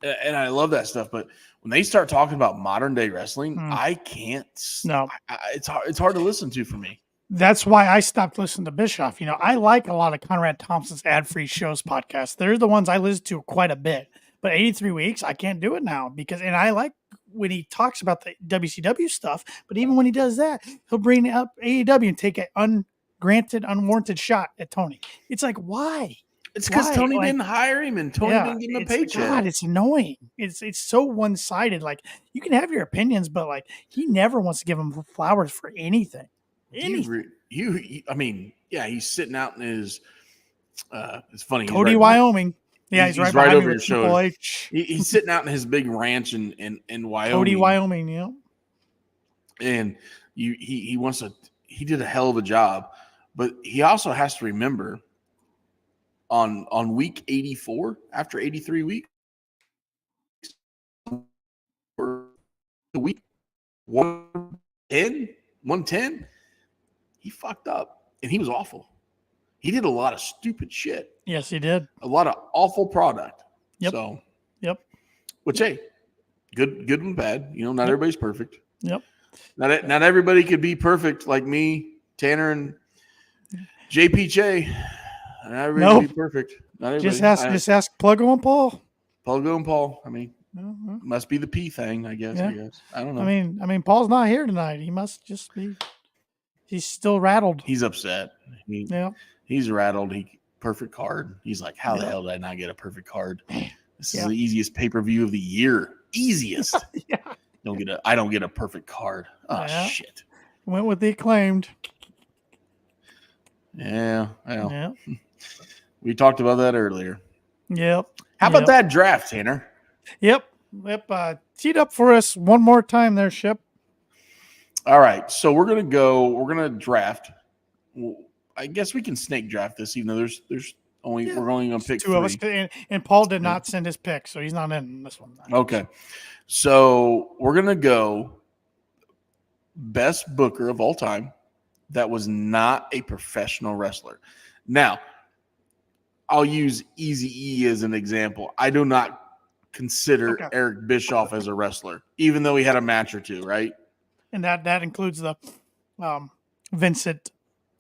I love that stuff, but when they start talking about modern day wrestling, I can't. No, it's hard to listen to for me. That's why I stopped listening to Bischoff. I like a lot of Conrad Thompson's ad-free shows podcasts. They're the ones I listen to quite a bit. But 83 weeks, I can't do it now and I like when he talks about the WCW stuff. But even when he does that, he'll bring up AEW and take an unwarranted shot at Tony. It's like, why? It's because Tony didn't hire him and Tony didn't give him a paycheck. God, it's annoying. It's so one-sided. Like, you can have your opinions, but like he never wants to give him flowers for anything. He's sitting out in his it's funny. Cody, Wyoming. Yeah, he's right over your shoulder. He's sitting out in his big ranch in Wyoming. Cody, Wyoming, yeah. And he wants to. He did a hell of a job, but he also has to remember on week 84, after 83 weeks, or the week 110, he fucked up and he was awful. He did a lot of stupid shit. Yes, he did. A lot of awful product. Yep. So, which, hey, good and bad. Not everybody's perfect. Yep. Not everybody could be perfect like me, Tanner, and JPJ. Not everybody could be perfect. Not everybody. Just ask Pluggo and Paul. Pluggo and Paul. Must be the P thing, I guess. Yeah. I don't know. I mean, Paul's not here tonight. He must just be. He's still rattled. He's upset. He's rattled. Perfect card. He's like, how the hell did I not get a perfect card? This is the easiest pay-per-view of the year. Easiest. I don't get a perfect card. Oh shit. Went with the Acclaimed. Yeah. Well, yeah. We talked about that earlier. Yep. How about that draft, Tanner? Yep. Teed up for us one more time there, Shep. All right. So we're gonna draft. Well, I guess we can snake draft this, even though there's only we're only gonna pick 2 of us. And Paul did not send his pick, so he's not in this one. Okay. So we're gonna go best booker of all time that was not a professional wrestler. Now, I'll use Eazy-E as an example. I do not consider Eric Bischoff as a wrestler, even though he had a match or two, right? And that includes the Vincent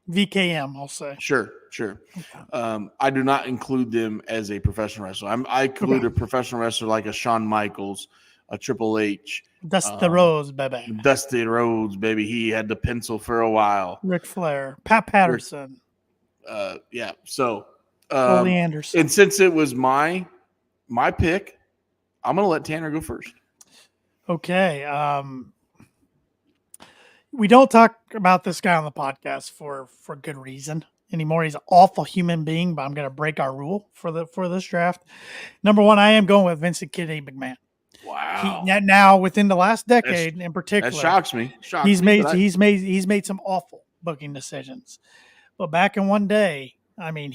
VKM, I'll say. Sure. Okay. I do not include them as a professional wrestler. I include a professional wrestler like a Shawn Michaels, a Triple H. Dusty Rhodes, baby. Dusty Rhodes, baby. He had the pencil for a while. Ric Flair. Pat Patterson. Yeah. So, Ole Anderson. And since it was my pick, I'm going to let Tanner go first. Okay. We don't talk about this guy on the podcast for good reason anymore. He's an awful human being, but I'm going to break our rule for this draft. Number one, I am going with Vincent Kennedy McMahon. Wow. Now within the last decade in particular, That shocks me. he's made some awful booking decisions. But back in one day, I mean,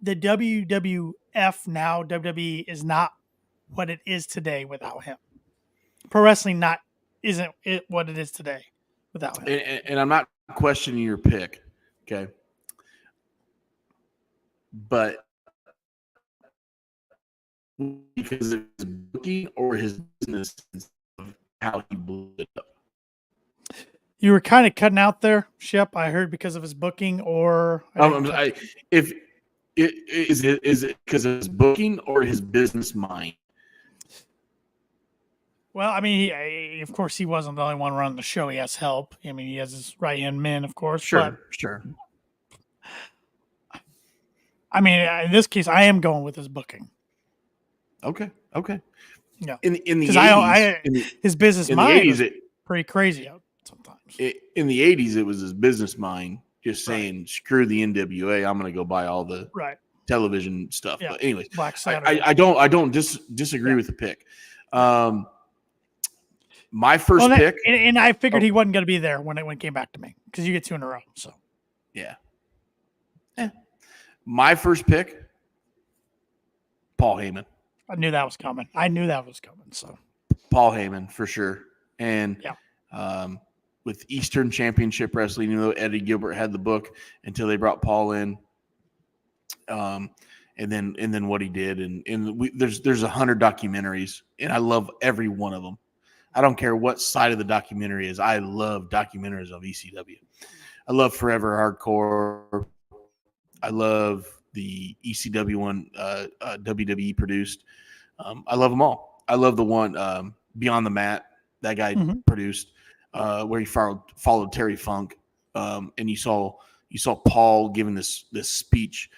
the WWF now WWE is not what it is today without him. Pro wrestling isn't it what it is today without him. And I'm not questioning your pick, okay? But because of his booking or his business, how he blew it up. You were kind of cutting out there, Shep. I heard because of his booking, or is it because of his booking or his business mind? Well, I mean, of course, he wasn't the only one running the show. He has help. I mean, he has his right-hand men, of course. Sure. I mean, in this case, I am going with his booking. Okay. Yeah. In the 80s, his business mind is pretty crazy out sometimes. In the 80s, it was his business mind just saying, "Screw the NWA, I'm going to go buy all the television stuff." Yeah. But anyways, Black Saturday. I don't disagree with the pick. My first pick, and I figured he wasn't going to be there when it came back to me because you get 2 in a row. So, yeah. My first pick, Paul Heyman. I knew that was coming. So, Paul Heyman for sure, and with Eastern Championship Wrestling, Eddie Gilbert had the book until they brought Paul in, and then what he did, there's 100 documentaries, and I love every one of them. I don't care what side of the documentary is. I love documentaries of ECW. I love Forever Hardcore. I love the ECW one WWE produced. I love them all. I love the one Beyond the Mat that guy produced, where he followed Terry Funk, and you saw Paul giving this speech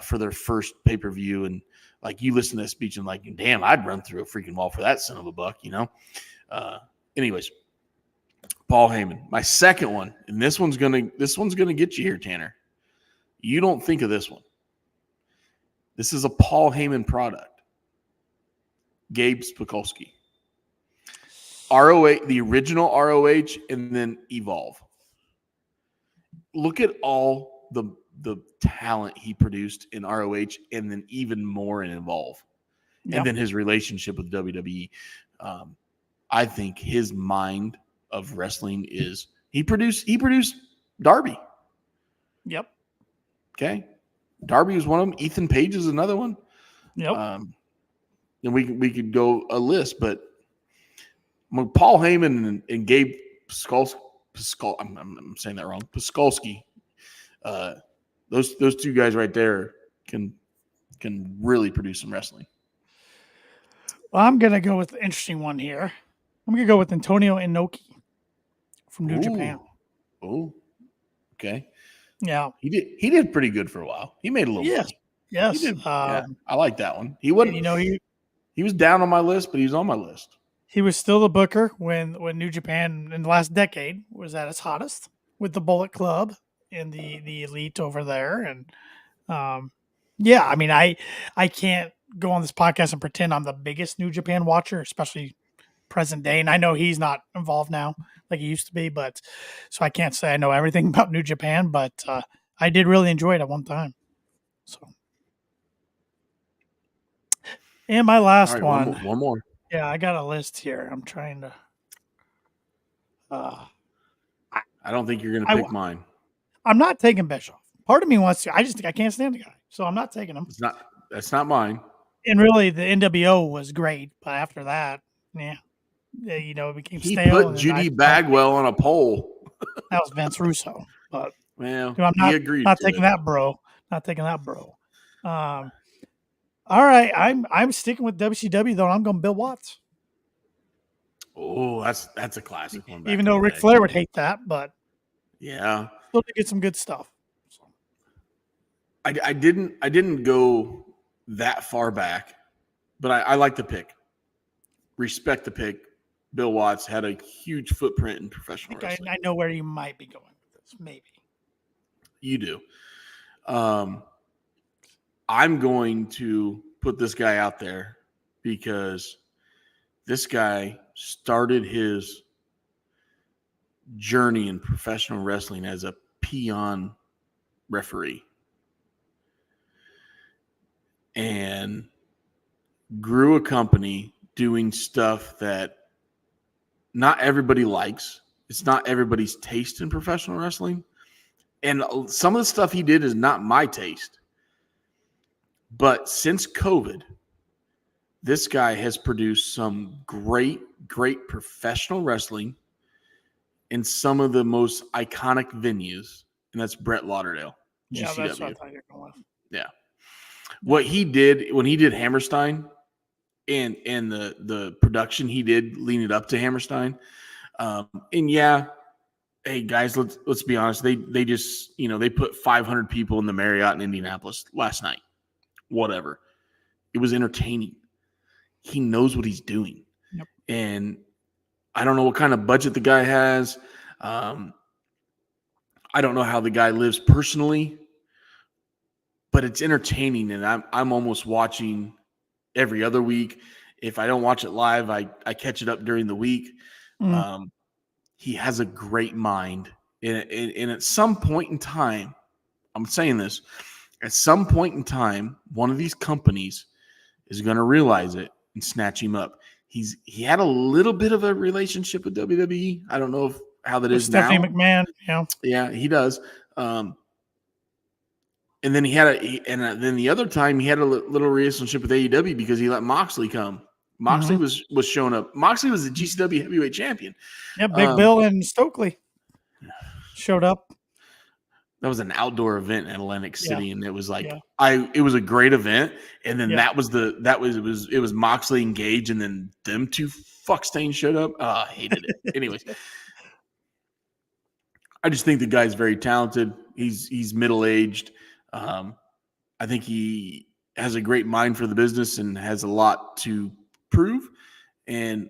for their first pay-per-view, and like you listen to that speech and like, damn, I'd run through a freaking wall for that son of a buck, Anyways, Paul Heyman. My second one, and this one's gonna get you here, Tanner. You don't think of this one. This is a Paul Heyman product. Gabe Spikolski. ROH, the original ROH, and then Evolve. Look at all the talent he produced in ROH, and then even more in Evolve. Yep. And then his relationship with WWE. I think his mind of wrestling is he produced Darby. Yep. Okay. Darby was one of them. Ethan Page is another one. Yep. And we could go a list, but Paul Heyman and Gabe Paskalski, I'm saying that wrong. Paskalski. Those two guys right there can really produce some wrestling. Well, I'm gonna go with the interesting one here. I'm gonna go with Antonio Inoki from New Japan. Oh, okay. Yeah, he did pretty good for a while. He made a little money. Yes. He did. I like that one. He wasn't. He was down on my list, but he was on my list. He was still the booker when New Japan in the last decade was at its hottest with the Bullet Club and the Elite over there. And I mean, I can't go on this podcast and pretend I'm the biggest New Japan watcher, especially present day. And I know he's not involved now like he used to be, but so I can't say I know everything about New Japan, but I did really enjoy it at one time. So, and my last one. One more. Yeah, I got a list here. I'm trying to. I don't think you're going to pick mine. I'm not taking Bischoff. Part of me wants to. I just think I can't stand the guy, so I'm not taking him. That's not mine. And really, the NWO was great, but after that, it became stale. He put Judy Bagwell on a pole. That was Vince Russo. But well, he agreed. Not taking that, bro. Not taking that, bro. All right, I'm sticking with WCW though. I'm going Bill Watts. Oh, that's a classic one. Even though Ric Flair would hate that, but yeah, still to get some good stuff. So. I didn't go that far back, but I like the pick. Respect the pick. Bill Watts had a huge footprint in professional wrestling. I know where you might be going with this. Maybe. You do. I'm going to put this guy out there because this guy started his journey in professional wrestling as a peon referee and grew a company doing stuff that not everybody likes. It's not everybody's taste in professional wrestling. And some of the stuff he did is not my taste. But since COVID, this guy has produced some great professional wrestling in some of the most iconic venues, and that's Brett Lauderdale, GCW. Yeah, that's what I thought you were going with. Yeah. What he did when he did Hammerstein and the production he did leading up to Hammerstein, and yeah, hey guys, let's be honest, they just they put 500 people in the Marriott in Indianapolis last night. Whatever, it was entertaining. He knows what he's doing, and I don't know what kind of budget the guy has. I don't know how the guy lives personally, but it's entertaining, and I'm almost watching every other week. If I don't watch it live, I catch it up during the week. He has a great mind, and at some point in time, I'm saying this, at some point in time, one of these companies is going to realize it and snatch him up. He had a little bit of a relationship with WWE. I don't know how that is now. Stephanie McMahon, yeah, he does. And then then the other time he had a little relationship with AEW because he let Moxley come. Moxley was showing up. Moxley was the GCW heavyweight champion. Yeah, Big Bill and Stokely showed up. That was an outdoor event in Atlantic City, and it was like it was a great event. And then it was Moxley and Gage, and then them two fuckstains showed up. I hated it. Anyways, I just think the guy's very talented. He's middle aged. I think he has a great mind for the business and has a lot to prove. And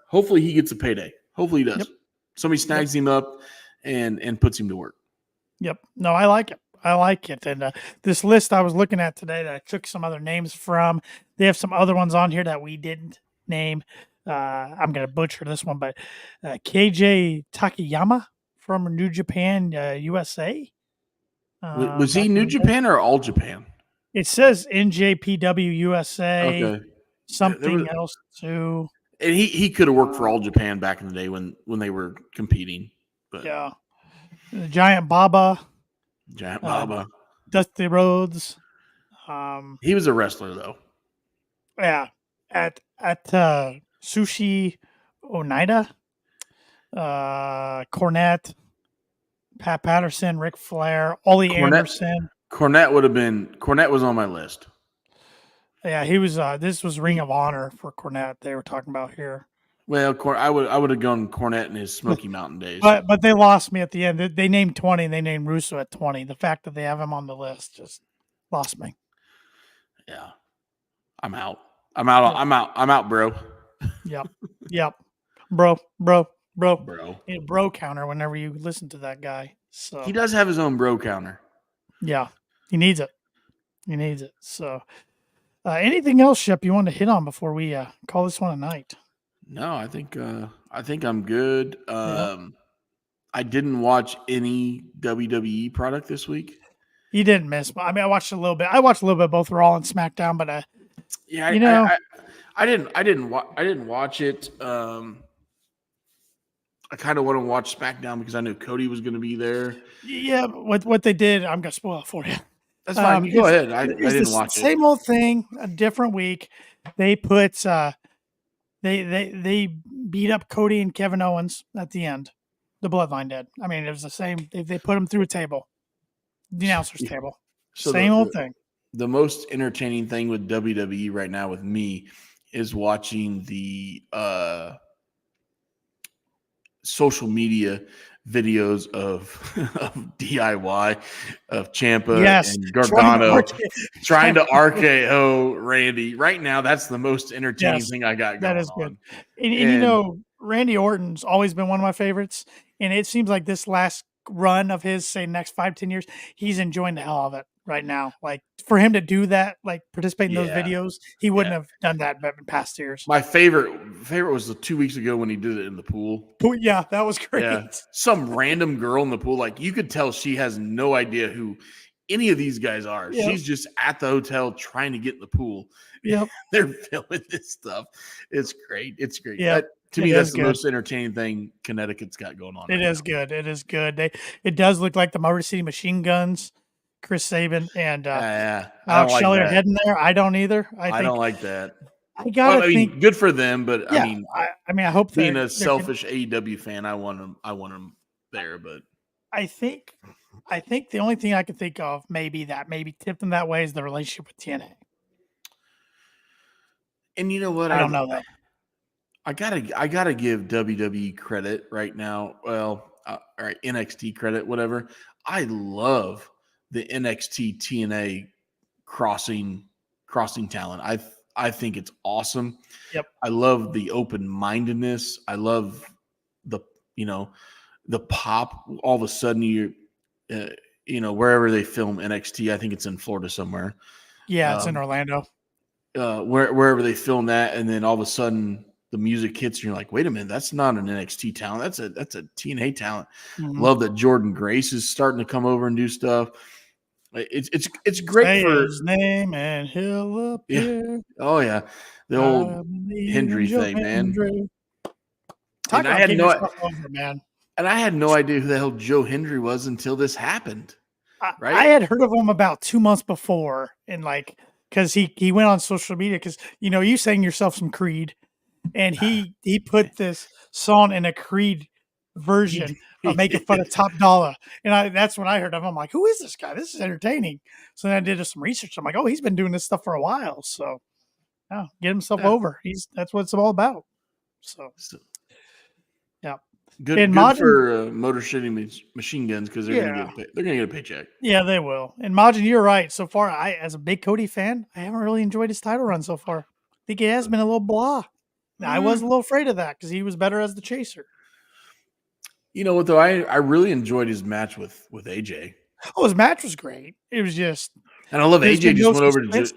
hopefully he gets a payday. Hopefully he does. Yep. Somebody snags him up and puts him to work. Yep. No, I like it. I like it. And this list I was looking at today that I took some other names from, they have some other ones on here that we didn't name. I'm going to butcher this one, but KJ Takayama from New Japan, USA. Was he New Japan or All Japan? It says NJPW USA. Okay. Something else too. And he could have worked for All Japan back in the day when they were competing. But yeah. Giant Baba. Dusty Rhodes. He was a wrestler though. Yeah. At Sushi Oneida. Cornette. Pat Patterson, Ric Flair, Ollie Anderson. Cornette was on my list. Yeah, he was. This was Ring of Honor for Cornette. They were talking about here. Well, I would have gone Cornette in his Smoky Mountain days. But they lost me at the end. They named 20 and they named Russo at 20. The fact that they have him on the list just lost me. Yeah. I'm out. I'm out, bro. Yep. Bro. A bro counter whenever you listen to that guy. So he does have his own bro counter. Yeah. He needs it. So anything else, Shep, you want to hit on before we call this one a night? No, I think I'm good. I didn't watch any WWE product this week. You didn't miss. I mean, I watched a little bit. I watched a little bit of both Raw and SmackDown, but I didn't watch it. I kind of want to watch SmackDown because I knew Cody was going to be there. Yeah, what they did, I'm going to spoil it for you. That's fine. You go ahead. I didn't watch it. Same old thing, a different week. They put they beat up Cody and Kevin Owens at the end. The Bloodline did. I mean, it was the same. They put them through a table, the announcer's table. So same old thing. The most entertaining thing with WWE right now with me is watching the social media videos of DIY of Ciampa Yes, and Gargano trying to RKO Randy. Right now, that's the most entertaining Yes, thing I got that going is good. on. And you know, Randy Orton's always been one of my favorites, and it seems like this last run of his, say, next 5-10 years, he's enjoying the hell of it right now. Like, for him to do that, like, participate in those Yeah. videos, he wouldn't have done that in past years. My favorite was the 2 weeks ago when he did it in the pool. But yeah, that was great. Yeah, some random girl in the pool, like you could tell she has no idea who any of these guys are. Yep. She's just at the hotel trying to get in the pool. Yep. They're filming this stuff. It's great. It's great. Yeah, To me, that's the most entertaining thing Connecticut's got going on. It is good. It is good. It does look like the Motor City Machine Guns, Chris Sabin and Alex Shelley are heading there. I don't either. I don't like that. I gotta think good for them, but yeah, I mean, I hope being a selfish AEW fan, I want them there. But I think the only thing I can think of maybe tipped them that way is the relationship with TNA. And you know what? I don't know that. I gotta give WWE credit right now. Well, all right, NXT credit, whatever. I love the NXT TNA crossing talent. I think it's awesome. Yep. I love the open-mindedness. I love the pop. All of a sudden you wherever they film NXT, I think it's in Florida somewhere. Yeah, it's in Orlando. Wherever they film that, and then all of a sudden the music hits, and you're like, wait a minute, that's not an NXT talent. That's a TNA talent. Mm-hmm. Love that Jordan Grace is starting to come over and do stuff. It's great. Say for his name and he'll appear. Oh yeah, the old Hendry thing, man. And I had no idea who the hell Joe Hendry was until this happened. Right? I had heard of him about 2 months before, and like because he went on social media because you sang yourself some Creed, and he put this song in a Creed version of making fun of Top Dollar, and that's when I heard of him. I'm like, who is this guy? This is entertaining. So then I did some research. I'm like, oh, he's been doing this stuff for a while. So get himself over. That's what it's all about. So yeah. Good for Motor City Machine Guns because they're gonna get a paycheck. Yeah, they will. And Majin, you're right. So far, as a big Cody fan, I haven't really enjoyed his title run so far. I think it has been a little blah. Now, I was a little afraid of that because he was better as the chaser. You know what though? I really enjoyed his match with AJ. Oh, his match was great. It was just, and I love AJ just went over to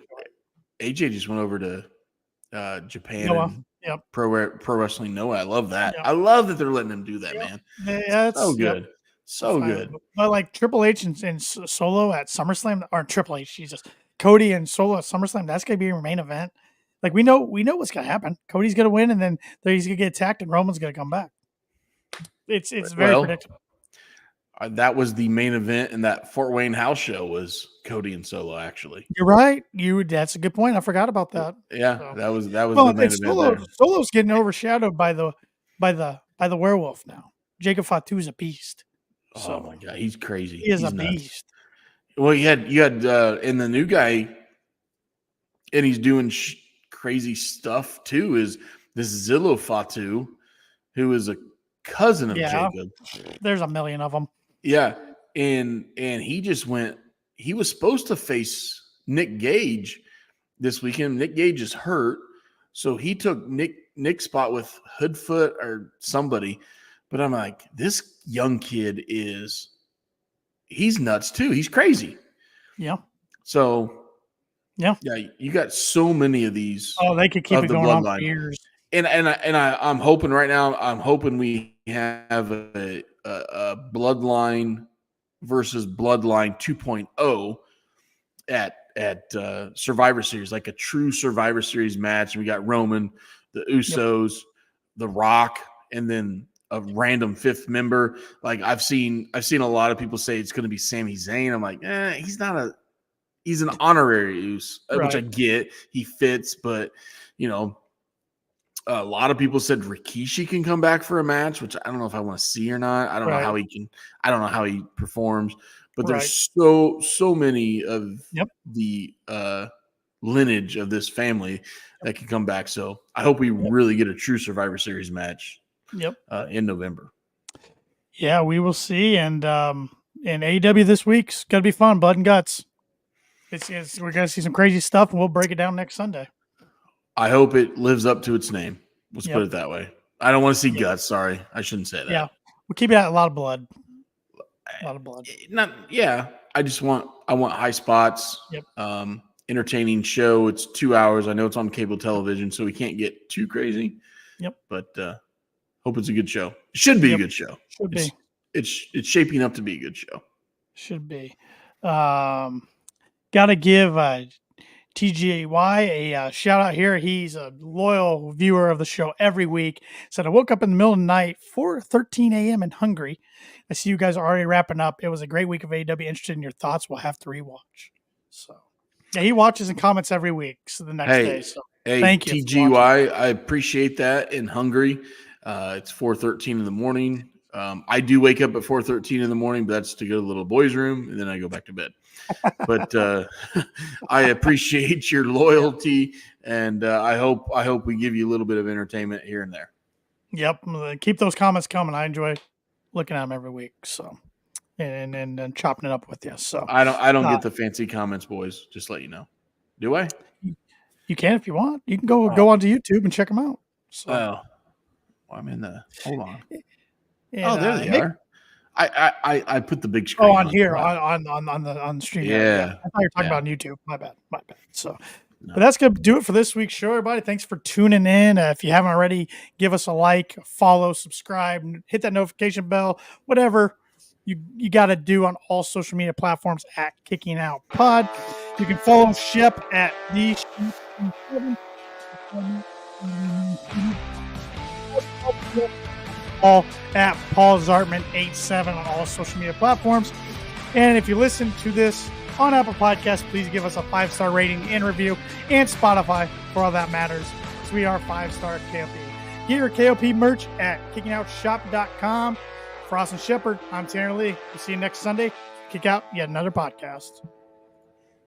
AJ just went over to Japan. Noah. Yep. Pro Wrestling Noah. I love that. Yep. I love that they're letting him do that, man. Yeah, so good. Yep. So good. But like Triple H and Solo at SummerSlam, or Triple H, Jesus. Cody and Solo at SummerSlam, that's going to be your main event. Like we know what's going to happen. Cody's going to win, and then he's going to get attacked, and Roman's going to come back. It's very predictable. That was the main event in that Fort Wayne house show was Cody and Solo. Actually, you're right. That's a good point. I forgot about that. Yeah, so. that was the main event. Solo's getting overshadowed by the werewolf now. Jacob Fatu's a beast. So, oh my god, he's crazy. He is he's a nuts. beast. Well, you had and the new guy, and he's doing crazy stuff too. Is this Zillow Fatu, who is a cousin of Jacob? There's a million of them. Yeah, and he just went. He was supposed to face Nick Gage this weekend. Nick Gage is hurt, so he took Nick's spot with Hoodfoot or somebody. But I'm like, this young kid he's nuts too. He's crazy. Yeah. So yeah, you got so many of these. Oh, they could keep it going on for years. And I'm hoping right now. I'm hoping we have a Bloodline versus Bloodline 2.0 at Survivor Series, like a true Survivor Series match. And we got Roman, the Usos, The Rock, and then a random fifth member. Like I've seen a lot of people say it's going to be Sami Zayn. I'm like, he's an honorary Us, which I get. He fits, but a lot of people said Rikishi can come back for a match, which I don't know if I want to see or not. I don't know how he can. I don't know how he performs. But there's so many of the lineage of this family that can come back. So I hope we really get a true Survivor Series match. In November. Yeah, we will see. And in AEW this week's going to be fun, blood and guts. We're going to see some crazy stuff, and we'll break it down next Sunday. I hope it lives up to its name. Let's Yep. put it that way. I don't want to see Yep. guts. Sorry, I shouldn't say that. Yeah, we'll keep it at a lot of blood. A lot of blood. I just want high spots. Yep. Entertaining show. It's 2 hours. I know it's on cable television, so we can't get too crazy. Yep. But hope it's a good show. It should be a good show. Should be. It's shaping up to be a good show. Should be. Got to give TGY a shout out here. He's a loyal viewer of the show every week. Said, I woke up in the middle of the night, 4:13 a.m. and hungry. I see you guys are already wrapping up. It was a great week of AEW. Interested in your thoughts. We'll have to rewatch. So, yeah, he watches and comments every week. So the next day. So thank you. TGY, I appreciate that. And hungry. It's 4:13 in the morning. I do wake up at 4:13 in the morning, but that's to go to the little boy's room, and then I go back to bed. But I appreciate your loyalty, and I hope we give you a little bit of entertainment here and there. Yep, keep those comments coming. I enjoy looking at them every week. So, and chopping it up with you. So I don't get the fancy comments, boys. Just let you know. Do I? You can if you want. You can go onto YouTube and check them out. So. I'm in the. Hold on. And, there they are. I put the big screen. On here on the stream. Yeah. I thought you were talking about on YouTube. My bad. So, But that's going to do it for this week's show, everybody. Thanks for tuning in. If you haven't already, give us a like, follow, subscribe, hit that notification bell, whatever you got to do on all social media platforms at Kicking Out Pod. You can follow Shep at the Paul at Paul Zartman 87 on all social media platforms. And if you listen to this on Apple Podcasts, please give us a 5-star rating and review, and Spotify for all that matters. So we are 5-star KOP. Get your KOP merch at kickingoutshop.com. For Austin Shepherd, I'm Tanner Lee. We'll see you next Sunday. Kick out yet another podcast.